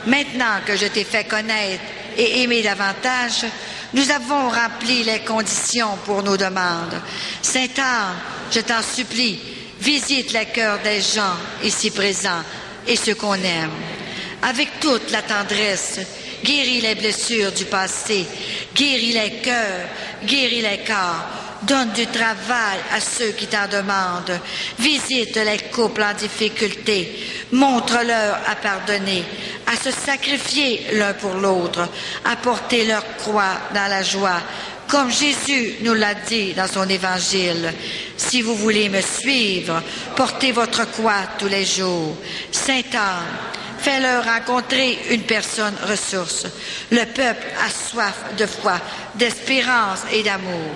maintenant que je t'ai fait connaître et aimer davantage, nous avons rempli les conditions pour nos demandes. Sainte-Anne, je t'en supplie, visite les cœurs des gens ici présents et ceux qu'on aime. Avec toute la tendresse, guéris les blessures du passé, guéris les cœurs, guéris les corps. Donne du travail à ceux qui t'en demandent. Visite les couples en difficulté. Montre-leur à pardonner, à se sacrifier l'un pour l'autre, à porter leur croix dans la joie, comme Jésus nous l'a dit dans son évangile. Si vous voulez me suivre, portez votre croix tous les jours. Sainte-Anne, fais-leur rencontrer une personne ressource. Le peuple a soif de foi, d'espérance et d'amour.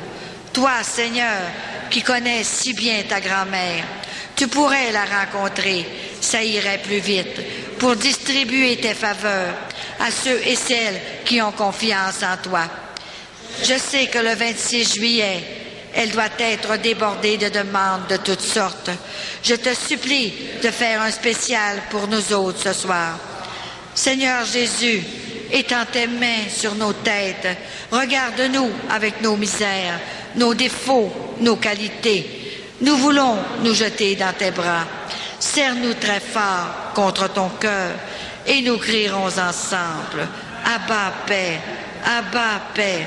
Toi, Seigneur, qui connais si bien ta grand-mère, tu pourrais la rencontrer, ça irait plus vite, pour distribuer tes faveurs à ceux et celles qui ont confiance en toi. Je sais que le 26 juillet, elle doit être débordée de demandes de toutes sortes. Je te supplie de faire un spécial pour nous autres ce soir. Seigneur Jésus, étends tes mains sur nos têtes, regarde-nous avec nos misères, nos défauts, nos qualités. Nous voulons nous jeter dans tes bras. Serre-nous très fort contre ton cœur et nous crierons ensemble. Abba, paix, Abba, paix.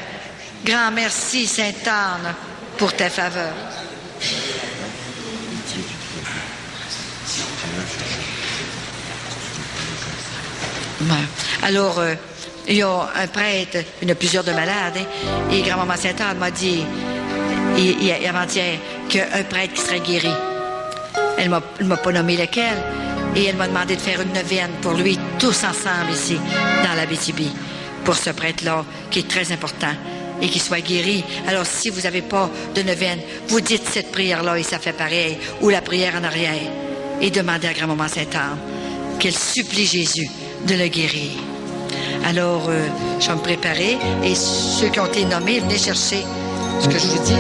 Grand merci, Sainte-Anne, pour tes faveurs. Alors, il y a un prêtre, il y en a plusieurs de malades, hein, et grand-maman Sainte-Anne m'a dit, avant-hier, qu'il y a un prêtre qui serait guéri. Elle ne m'a pas nommé lequel, et elle m'a demandé de faire une neuvaine pour lui, tous ensemble ici, dans l'Abitibi, pour ce prêtre-là, qui est très important, et qu'il soit guéri. Alors, si vous n'avez pas de neuvaine, vous dites cette prière-là, et ça fait pareil, ou la prière en arrière, et demandez à grand-maman Sainte-Anne qu'elle supplie Jésus de le guérir. Alors, je vais me préparer, et ceux qui ont été nommés, venez chercher ce que je vous dis.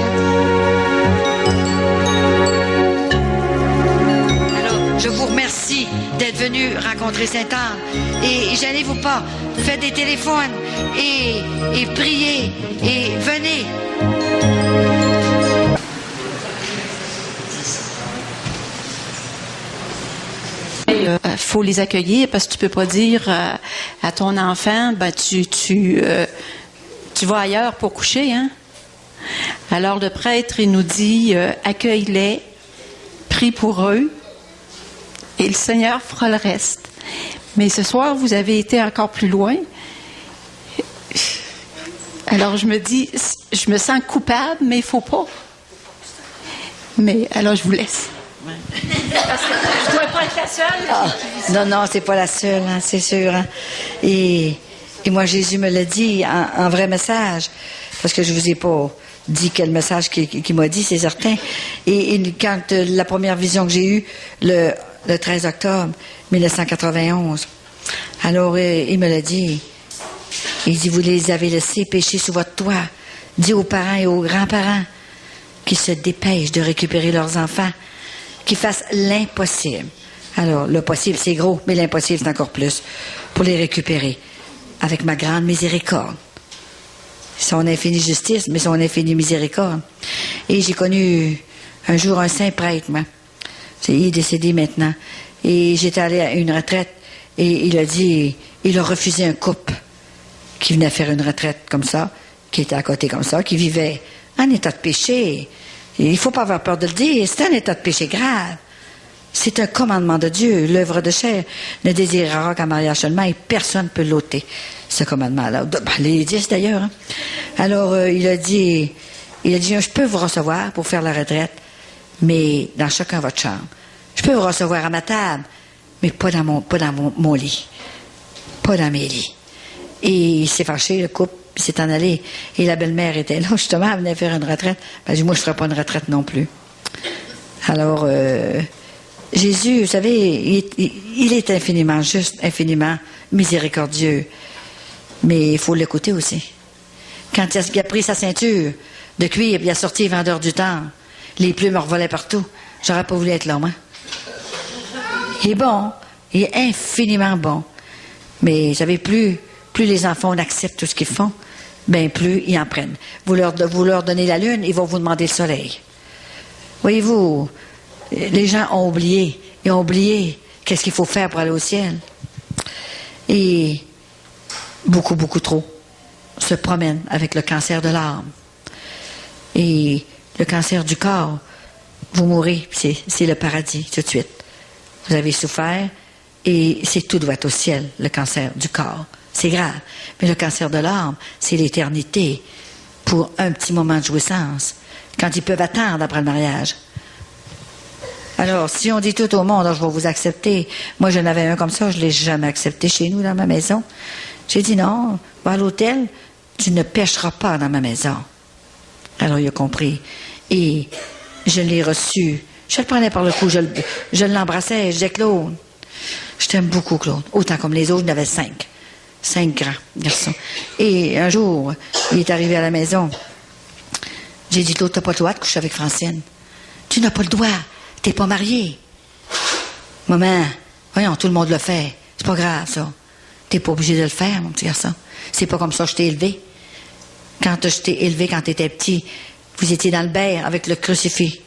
Alors, je vous remercie d'être venus rencontrer Sainte-Anne. Et gênez-vous pas, faites des téléphones et priez et venez. Faut les accueillir parce que tu peux pas dire à ton enfant, ben tu vas ailleurs pour coucher, hein? Alors le prêtre, il nous dit, accueille-les, prie pour eux, et le Seigneur fera le reste. Mais ce soir, vous avez été encore plus loin. Alors je me dis, je me sens coupable, mais il ne faut pas. Mais alors je vous laisse. Ouais. Parce que je ne dois pas être la seule. Ah, non, non, c'est pas la seule, hein, c'est sûr. Hein. Et moi, Jésus me l'a dit en vrai message, parce que je vous ai pas dit quel message qu'il m'a dit, c'est certain. Et quand la première vision que j'ai eue, le 13 octobre 1991, alors il me l'a dit. Il dit, vous les avez laissés pécher sous votre toit. Dis aux parents et aux grands-parents qu'ils se dépêchent de récupérer leurs enfants, qu'ils fassent l'impossible. Alors, le possible, c'est gros, mais l'impossible, c'est encore plus, pour les récupérer, avec ma grande miséricorde. Son infinie justice, mais son infinie miséricorde. Et j'ai connu un jour un saint prêtre, moi. Il est décédé maintenant. Et j'étais allée à une retraite, et il a dit, il a refusé un couple qui venait faire une retraite comme ça, qui était à côté comme ça, qui vivait en état de péché. Et il ne faut pas avoir peur de le dire, c'est un état de péché grave. C'est un commandement de Dieu, l'œuvre de chair ne désirera qu'un mariage seulement, et personne ne peut l'ôter, ce commandement-là. Les 10 d'ailleurs. Hein. Alors, il a dit, je peux vous recevoir pour faire la retraite, mais dans chacun votre chambre. Je peux vous recevoir à ma table, mais pas dans mon lit. Pas dans mes lits. Et il s'est fâché, le couple, puis s'est en allé. Et la belle-mère était là, justement, elle venait faire une retraite. Ben, dit, moi, je ne ferai pas une retraite non plus. Alors, Jésus, vous savez, il est infiniment juste, infiniment miséricordieux. Mais il faut l'écouter aussi. Quand il a pris sa ceinture de cuir, puis il a sorti les vendeurs du temps, les plumes revolaient partout. J'aurais pas voulu être là, moi. Il est bon. Il est infiniment bon. Mais, vous savez, plus les enfants acceptent tout ce qu'ils font, bien plus ils en prennent. Vous leur donnez la lune, ils vont vous demander le soleil. Voyez-vous, les gens ont oublié. Ils ont oublié qu'est-ce qu'il faut faire pour aller au ciel. Et beaucoup, beaucoup trop se promènent avec le cancer de l'âme. Et le cancer du corps, vous mourrez, c'est le paradis tout de suite. Vous avez souffert et tout doit être au ciel, le cancer du corps. C'est grave. Mais le cancer de l'âme, c'est l'éternité pour un petit moment de jouissance, quand ils peuvent attendre après le mariage. Alors, si on dit tout au monde, je vais vous accepter. Moi, j'en avais un comme ça, je ne l'ai jamais accepté chez nous, dans ma maison. J'ai dit non, va à l'hôtel, tu ne pêcheras pas dans ma maison. Alors, il a compris. Et je l'ai reçu. Je le prenais par le cou, je l'embrassais, je disais, Claude, je t'aime beaucoup, Claude. Autant comme les autres, j'en avais 5. 5 grands garçons. Et un jour, il est arrivé à la maison. J'ai dit, Claude, tu n'as pas le droit de coucher avec Francine. Tu n'as pas le droit. Tu n'es pas marié. Maman, voyons, tout le monde le fait. C'est pas grave, ça. Tu n'es pas obligé de le faire, mon petit garçon. C'est pas comme ça que je t'ai élevé. Quand je t'ai élevé, quand tu étais petit, vous étiez dans le berre avec le crucifix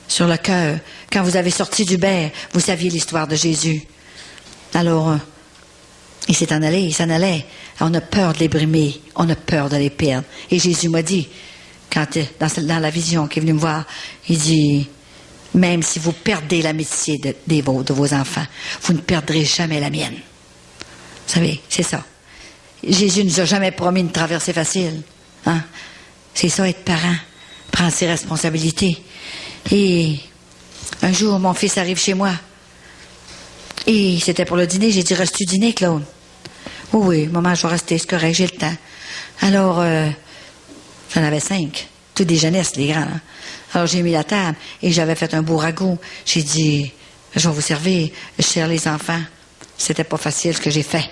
sur le cœur. Quand vous avez sorti du berre, vous saviez l'histoire de Jésus. Alors, il s'en allait. On a peur de les brimer, on a peur de les perdre. Et Jésus m'a dit, dans la vision qui est venue me voir, il dit, même si vous perdez l'amitié de vos enfants, vous ne perdrez jamais la mienne. Vous savez, c'est ça. Jésus ne nous a jamais promis une traversée facile. Hein? C'est ça, être parent, prendre ses responsabilités. Et un jour, mon fils arrive chez moi. Et c'était pour le dîner. J'ai dit, restes-tu dîner, Claude? Oui, maman, je vais rester, c'est correct, j'ai le temps. Alors, j'en avais 5. Tous des jeunesses, les grands. Hein? Alors, j'ai mis la table et j'avais fait un beau ragoût. J'ai dit, je vais vous servir. Je sers les enfants. C'était pas facile ce que j'ai fait.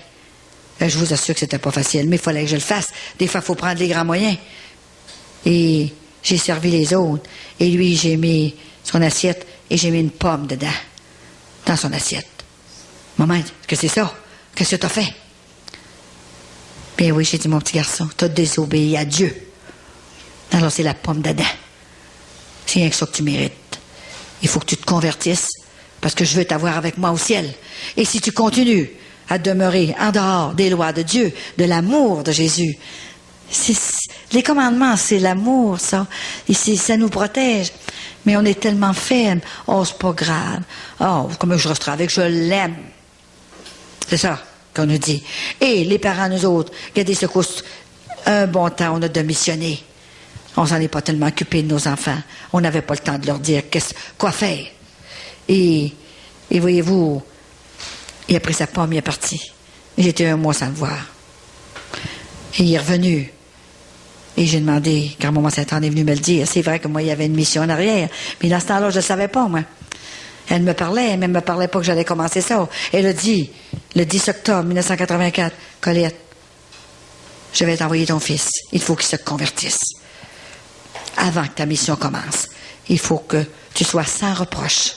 Je vous assure que c'était pas facile, mais il fallait que je le fasse. Des fois, il faut prendre les grands moyens. Et j'ai servi les autres. Et lui, j'ai mis son assiette et j'ai mis une pomme dedans, dans son assiette. Maman, qu'est-ce que c'est ça? Qu'est-ce que t'as fait? Bien oui, j'ai dit, mon petit garçon, t'as désobéi à Dieu. Alors c'est la pomme d'Adam. C'est rien que ça que tu mérites. Il faut que tu te convertisses parce que je veux t'avoir avec moi au ciel. Et si tu continues à demeurer en dehors des lois de Dieu, de l'amour de Jésus. Les commandements, c'est l'amour, ça. Et ça nous protège. Mais on est tellement faible. Oh, c'est pas grave. Oh, comment je resterai avec, je l'aime. C'est ça qu'on nous dit. Et les parents, nous autres, regardez ce coup, un bon temps, on a démissionné. On s'en est pas tellement occupé de nos enfants. On n'avait pas le temps de leur dire quoi faire. Et voyez-vous, il a pris sa pomme, il est parti. J'étais 1 mois sans le voir. Et il est revenu. Et j'ai demandé, quand maman Sainte-Anne est venue me le dire, c'est vrai que moi, il y avait une mission en arrière. Mais dans ce temps-là, je ne le savais pas, moi. Elle me parlait, mais elle ne me parlait pas que j'allais commencer ça. Elle a dit, le 10 octobre 1984, Colette, je vais t'envoyer ton fils. Il faut qu'il se convertisse. Avant que ta mission commence, il faut que tu sois sans reproche.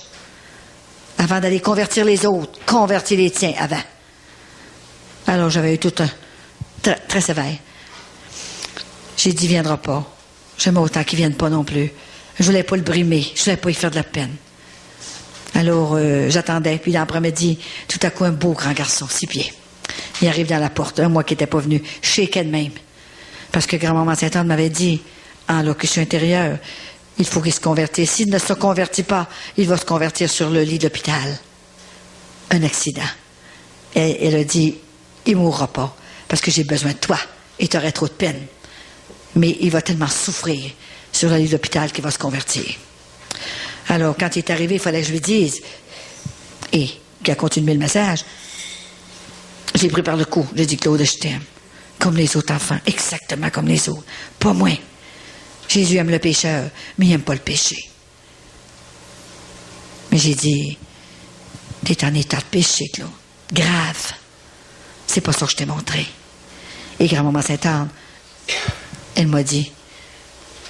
Avant d'aller convertir les autres, convertis les tiens avant. Alors, j'avais eu tout un... Très, très sévère. J'ai dit, il ne viendra pas. J'aime autant qu'il ne vienne pas non plus. Je ne voulais pas le brimer. Je ne voulais pas lui faire de la peine. Alors, j'attendais. Puis, l'après-midi, tout à coup, un beau grand garçon, 6 pieds. Il arrive dans la porte. Un mois qui n'était pas venu. Shakeait de même. Parce que grand-maman Sainte-Anne m'avait dit, en locution intérieure, il faut qu'il se convertisse. S'il ne se convertit pas, il va se convertir sur le lit de l'hôpital. Un accident. Et elle a dit, il ne mourra pas. Parce que j'ai besoin de toi. Et tu aurais trop de peine. Mais il va tellement souffrir sur le lit de l'hôpital qu'il va se convertir. Alors, quand il est arrivé, il fallait que je lui dise, et qu'il a continué le message, j'ai pris par le cou, j'ai dit, Claude, je t'aime. Comme les autres enfants, exactement comme les autres. Pas moins. Jésus aime le pécheur, mais il n'aime pas le péché. Mais j'ai dit, t'es en état de péché, Claude. Grave. C'est pas ça que je t'ai montré. Et grand-maman Sainte-Anne, elle m'a dit,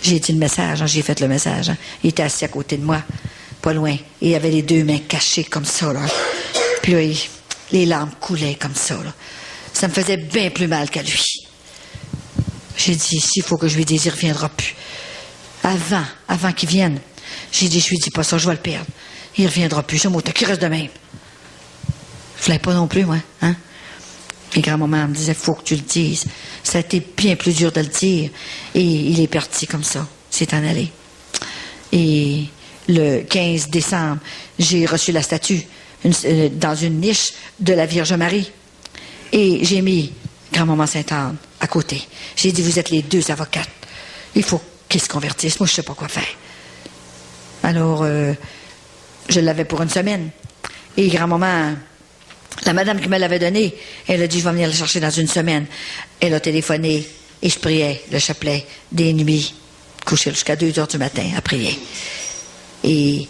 j'ai dit le message, j'ai fait le message. Il était assis à côté de moi, pas loin. Et il avait les 2 mains cachées comme ça, là. Puis là, les larmes coulaient comme ça, là. Ça me faisait bien plus mal qu'à lui. J'ai dit, s'il faut que je lui dise, il ne reviendra plus. Avant qu'il vienne, j'ai dit, je lui dis pas ça, je vais le perdre. Il ne reviendra plus. Je m'autant qu'il reste de même. Je ne voulais pas non plus, moi, hein. Et grand-maman me disait, il faut que tu le dises. Ça a été bien plus dur de le dire. Et il est parti comme ça. C'est en allé. Et le 15 décembre, j'ai reçu la statue dans une niche de la Vierge Marie. Et j'ai mis grand-maman Sainte-Anne à côté. J'ai dit, vous êtes les 2 avocates. Il faut qu'ils se convertissent. Moi, je ne sais pas quoi faire. Alors, je l'avais pour 1 semaine. Et grand-maman... La madame qui me l'avait donné, elle a dit, je vais venir le chercher dans 1 semaine. Elle a téléphoné et je priais le chapelet des nuits, couché jusqu'à 2 heures du matin à prier. Et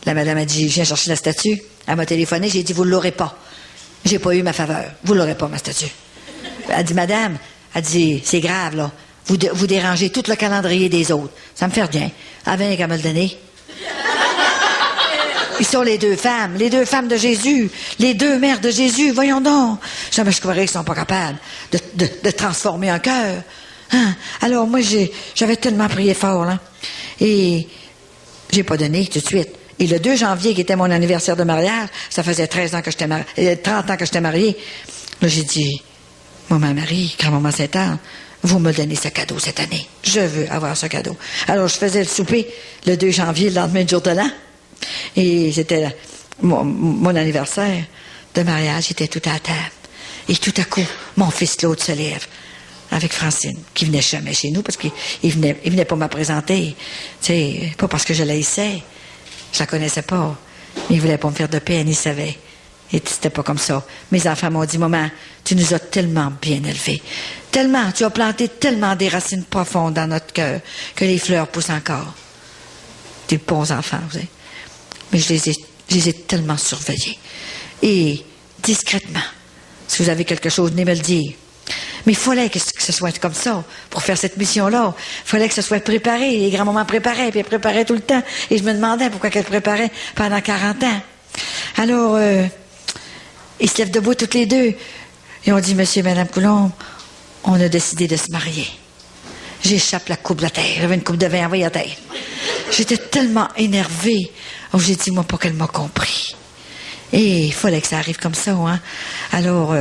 la madame a dit, je viens chercher la statue. Elle m'a téléphoné, j'ai dit, vous ne l'aurez pas. J'ai pas eu ma faveur. Vous ne l'aurez pas, ma statue. Elle dit, madame, elle dit, c'est grave, là. Vous dérangez tout le calendrier des autres. Ça me fait rien. Elle vient qu'à me le donner. Ils sont les 2 femmes de Jésus, les 2 mères de Jésus, voyons donc. Jamais je croirais qu'ils ne sont pas capables de transformer un cœur. Hein? Alors moi, j'avais tellement prié fort, là. Et j'ai pas donné tout de suite. Et le 2 janvier, qui était mon anniversaire de mariage, ça faisait 30 ans que j'étais mariée. Là, j'ai dit, maman Marie, grand-maman Sainte-Anne, vous me donnez ce cadeau cette année. Je veux avoir ce cadeau. Alors, je faisais le souper le 2 janvier, le lendemain du jour de l'an. Et c'était mon anniversaire de mariage, j'étais tout à la table. Et tout à coup, mon fils Claude se lève avec Francine, qui venait jamais chez nous parce qu'il venait pas me présenter. Tu sais, pas parce que je l'haïssais, je la connaissais pas. Mais il voulait pas me faire de peine, il savait. Et c'était pas comme ça. Mes enfants m'ont dit, maman, tu nous as tellement bien élevés. Tellement, tu as planté tellement des racines profondes dans notre cœur que les fleurs poussent encore. Des bons enfants, vous savez. Mais je les ai tellement surveillés. Et discrètement, si vous avez quelque chose, venez me le dire. Mais il fallait que ce soit comme ça pour faire cette mission-là. Il fallait que ce soit préparé. Les grands-mamans préparaient, puis elles préparaient tout le temps. Et je me demandais pourquoi qu'elles préparaient pendant 40 ans. Alors, ils se lèvent debout toutes les 2. Et on dit, monsieur et madame Coulombe, on a décidé de se marier. J'échappe la coupe de la terre. J'avais une coupe de vin envoyée à terre. J'étais tellement énervée. Oh, j'ai dit, moi, pas qu'elle m'a compris. Et il fallait que ça arrive comme ça, hein. Alors,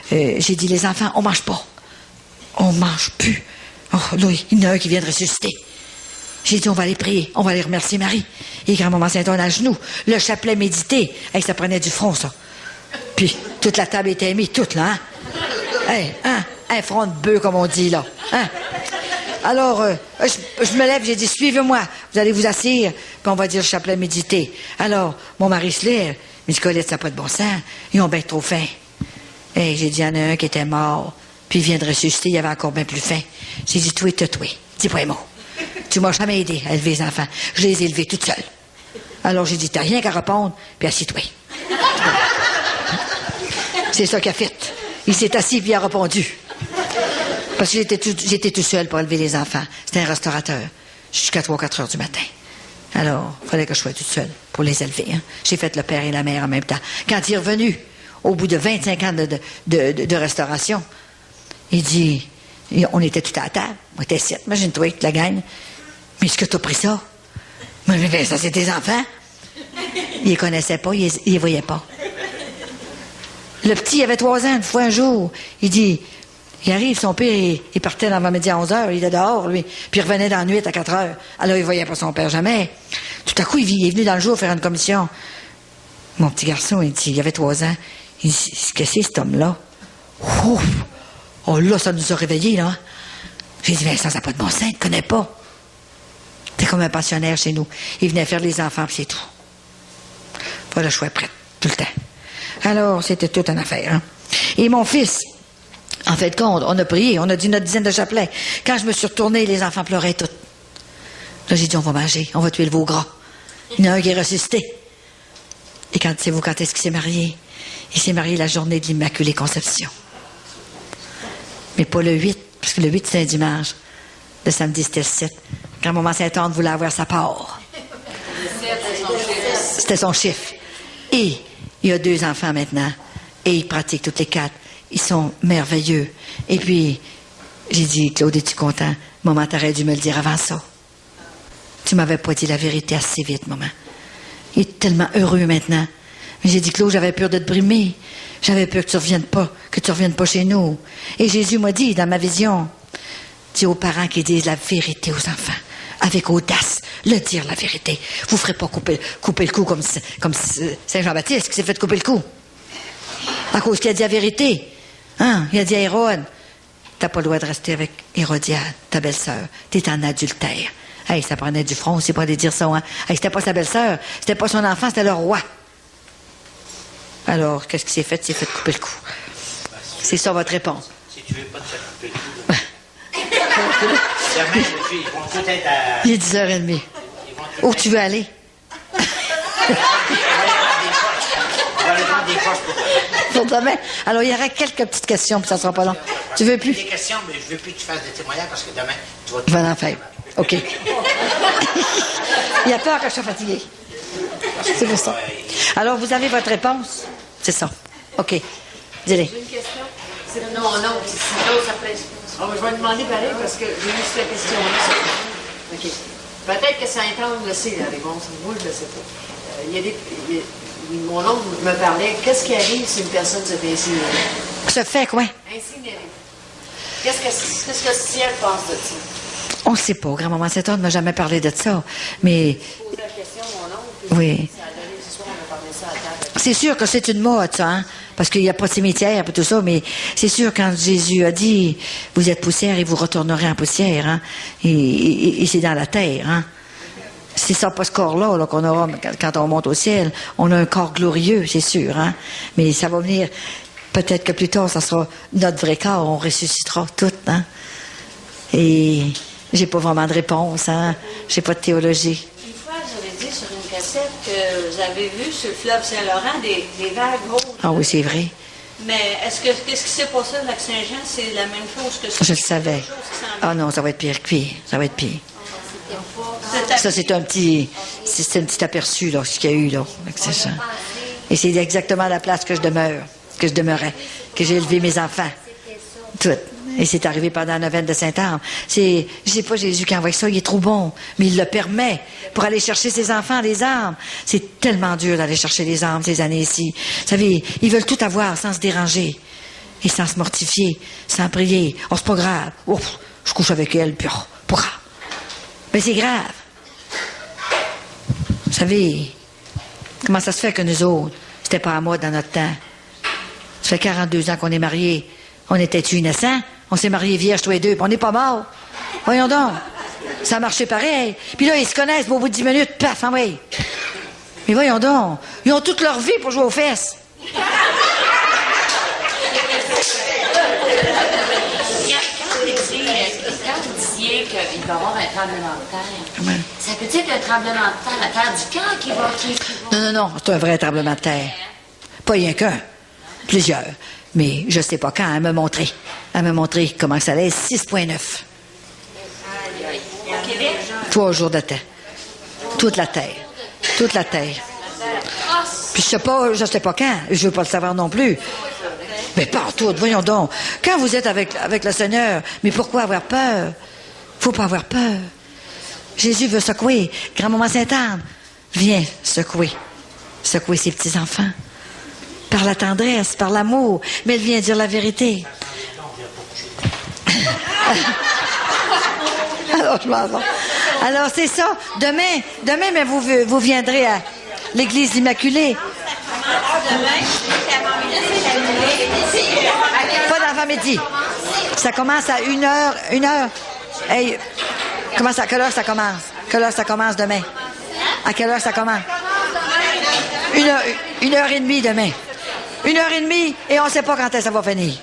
j'ai dit, les enfants, on mange pas. On mange plus. Oh, là, il y en a un qui vient de ressusciter. J'ai dit, on va aller prier, on va aller remercier Marie. Et grand-maman Saint-Anne à genoux, le chapelet médité. Hey, ça prenait du front, ça. Puis, toute la table était mise, toute, là, hein. Hey, hein, un front de bœuf, comme on dit, là. Hein? Alors, je me lève, j'ai dit, suivez-moi. Vous allez vous asseoir, puis on va dire le chapelet médité. Alors, mon mari se lève. Mais Colette, ça n'a pas de bon sens. Ils ont bien trop faim. Et j'ai dit, il y en a un qui était mort, puis il vient de ressusciter, il avait encore bien plus faim. J'ai dit, toi, dis pas un mot. Tu m'as jamais aidé à élever les enfants. Je les ai élevés toute seule. Alors j'ai dit, t'as rien qu'à répondre, puis assis-toi. C'est ça qu'il a fait. Il s'est assis, puis il a répondu. Parce que j'étais tout seul pour élever les enfants. C'était un restaurateur. Jusqu'à 3-4 heures du matin. Alors, il fallait que je sois toute seule pour les élever. Hein. J'ai fait le père et la mère en même temps. Quand il est revenu, au bout de 25 ans de restauration, il dit, on était tout à la table, on était 7, imagine-toi, la gang. Mais est-ce que tu as pris ça? Mais ça, c'est tes enfants. Il les connaissait pas, il les voyait pas. Le petit, il avait 3 ans, une fois un jour, il dit, il arrive, son père, il partait l'avant-midi à 11 heures, il était dehors, lui, puis il revenait dans la nuit à 4 heures. Alors, il voyait pas son père jamais. Tout à coup, il est venu dans le jour faire une commission. Mon petit garçon, il dit, il avait 3 ans, il dit, qu'est-ce que c'est cet homme-là? Ouf! Oh là, ça nous a réveillés, là. J'ai dit, Vincent, ça n'a pas de bon sens, il ne connaît pas. T'es comme un pensionnaire chez nous. Il venait faire les enfants, puis c'est tout. Pas le choix prêt, tout le temps. Alors, c'était toute une affaire, hein. Et mon fils, en fait, compte, on a prié, on a dit notre dizaine de chapelets. Quand je me suis retournée, les enfants pleuraient tous. Là, j'ai dit, on va manger, on va tuer le veau gras. Il y en a un qui est ressuscité. Et quand est-ce qu'il s'est marié? Il s'est marié la journée de l'Immaculée Conception. Mais pas le 8, parce que le 8, c'est un dimanche. Le samedi, c'était le 7. Grand-maman Saint-Anne voulait avoir sa part. C'était son chiffre. Et il y a 2 enfants maintenant. Et ils pratiquent toutes les 4. Ils sont merveilleux. Et puis, j'ai dit, Claude, es-tu content? Maman, t'aurais dû me le dire avant ça. Tu m'avais pas dit la vérité assez vite, maman. Il est tellement heureux maintenant. Mais j'ai dit, Claude, j'avais peur de te brimer. J'avais peur que tu reviennes pas chez nous. Et Jésus m'a dit, dans ma vision, dis aux parents qui disent la vérité aux enfants, avec audace, le dire la vérité. Vous ferez pas couper le cou comme Saint Jean-Baptiste qui s'est fait couper le cou. À cause qu'il a dit la vérité. Hein? Il a dit à Hérode, t'as pas le droit de rester avec Hérodiade, ta belle-sœur. T'es en adultère. Hey, ça prenait du front aussi pour aller dire ça, hein? Hey, c'était pas sa belle-sœur, c'était pas son enfant, c'était le roi. Alors, qu'est-ce qui s'est fait? Il s'est fait couper le cou. C'est ça votre réponse. Si tu veux pas te faire couper le cou. Demain, les filles, ils vont tout être à... Il est 10h30. Où tu veux aller? On va aller prendre des poches pour Demain. Alors, il y aura quelques petites questions, puis ça sera pas long. Tu veux plus? des questions, mais je veux plus que tu fasses des témoignages parce que demain, tu vas... Je vais en faire. OK. Il a peur que je sois fatiguée. C'est pour ça. Alors, vous avez votre réponse? C'est ça. OK. Dis-les. J'ai une question. Non, sinon ça presse. Oh, je vais demander pareil parce que j'ai eu cette question-là. OK. Peut-être que Saint-Anne le sait, la réponse. Moi, je ne le sais pas. Mon oncle me parlait, qu'est-ce qui arrive si une personne se fait incinérée? Se fait quoi? Incinérée. Qu'est-ce que le ciel pense de ça? On ne sait pas. Grand-maman Saint-Anne ne m'a jamais parlé de ça. Mais... Je pose la question à mon oncle. Oui. Ça a donné ce soir, on a parlé ça à table. C'est sûr que c'est une mode, ça, hein? Parce qu'il n'y a pas de cimetière et tout ça, mais c'est sûr, quand Jésus a dit, vous êtes poussière et vous retournerez en poussière, hein? Et c'est dans la terre, hein? C'est ça, pas ce corps-là, là, qu'on aura quand on monte au ciel. On a un corps glorieux, c'est sûr, hein? Mais ça va venir, peut-être que plus tard, ça sera notre vrai corps, on ressuscitera tout, hein? Et j'ai pas vraiment de réponse, hein? J'ai pas de théologie. Une fois, j'avais dit sur une cassette que j'avais vu sur le fleuve Saint-Laurent des vagues hautes. Ah oui, c'est vrai. Mais qu'est-ce qui s'est passé avec Saint-Jean? C'est la même chose que ça? Je le savais. Ah non, ça va être pire que pire. Ça va être pire. Ça, c'est un petit aperçu, là, ce qu'il y a eu, là, avec Saint-Jean. Et c'est exactement la place que je demeurais, que j'ai élevé mes enfants. Tout. Et c'est arrivé pendant la neuvaine de Sainte-Anne. Je sais pas Jésus qui envoie ça, il est trop bon, mais il le permet pour aller chercher ses enfants des âmes. C'est tellement dur d'aller chercher les âmes ces années-ci. Vous savez, ils veulent tout avoir sans se déranger et sans se mortifier, sans prier. Oh, c'est pas grave. Ouf, je couche avec elle, puis pourquoi? Mais c'est grave. Vous savez, comment ça se fait que nous autres, c'était pas à moi dans notre temps? Ça fait 42 ans qu'on est mariés. On était-tu innocents? On s'est mariés vierges tous les deux, puis on n'est pas morts. Voyons donc. Ça a marché pareil. Puis là, ils se connaissent, mais au bout de 10 minutes, paf, hein, oui. Mais voyons donc. Ils ont toute leur vie pour jouer aux fesses. Quand vous disiez qu'il va y avoir un tremblement de terre, Ouais. ça veut dire que le tremblement de terre, la terre du cœur qui va... Non, c'est un vrai tremblement de terre. Pas rien qu'un. Plusieurs. Mais je sais pas quand, elle m'a montré. Elle m'a montré comment ça allait, 6,9. Au Québec? 3 jours de temps. Toute la terre. Toute la terre. Puis je sais pas quand. Je veux pas le savoir non plus. Mais partout, voyons donc. Quand vous êtes avec le Seigneur, mais pourquoi avoir peur? Faut pas avoir peur. Jésus veut secouer. Grand-maman Sainte-Anne, viens secouer. Secouer ses petits-enfants. Par la tendresse, par l'amour. Mais elle vient dire la vérité. Alors, je m'en vais. Alors, c'est ça. Demain, mais vous viendrez à l'église Immaculée. Pas d'avant-midi. Ça commence à 1h. Hey, à quelle heure ça commence? Quelle heure ça commence demain? À quelle heure ça commence? 1h30 demain. 1h30 et on ne sait pas quand ça va finir.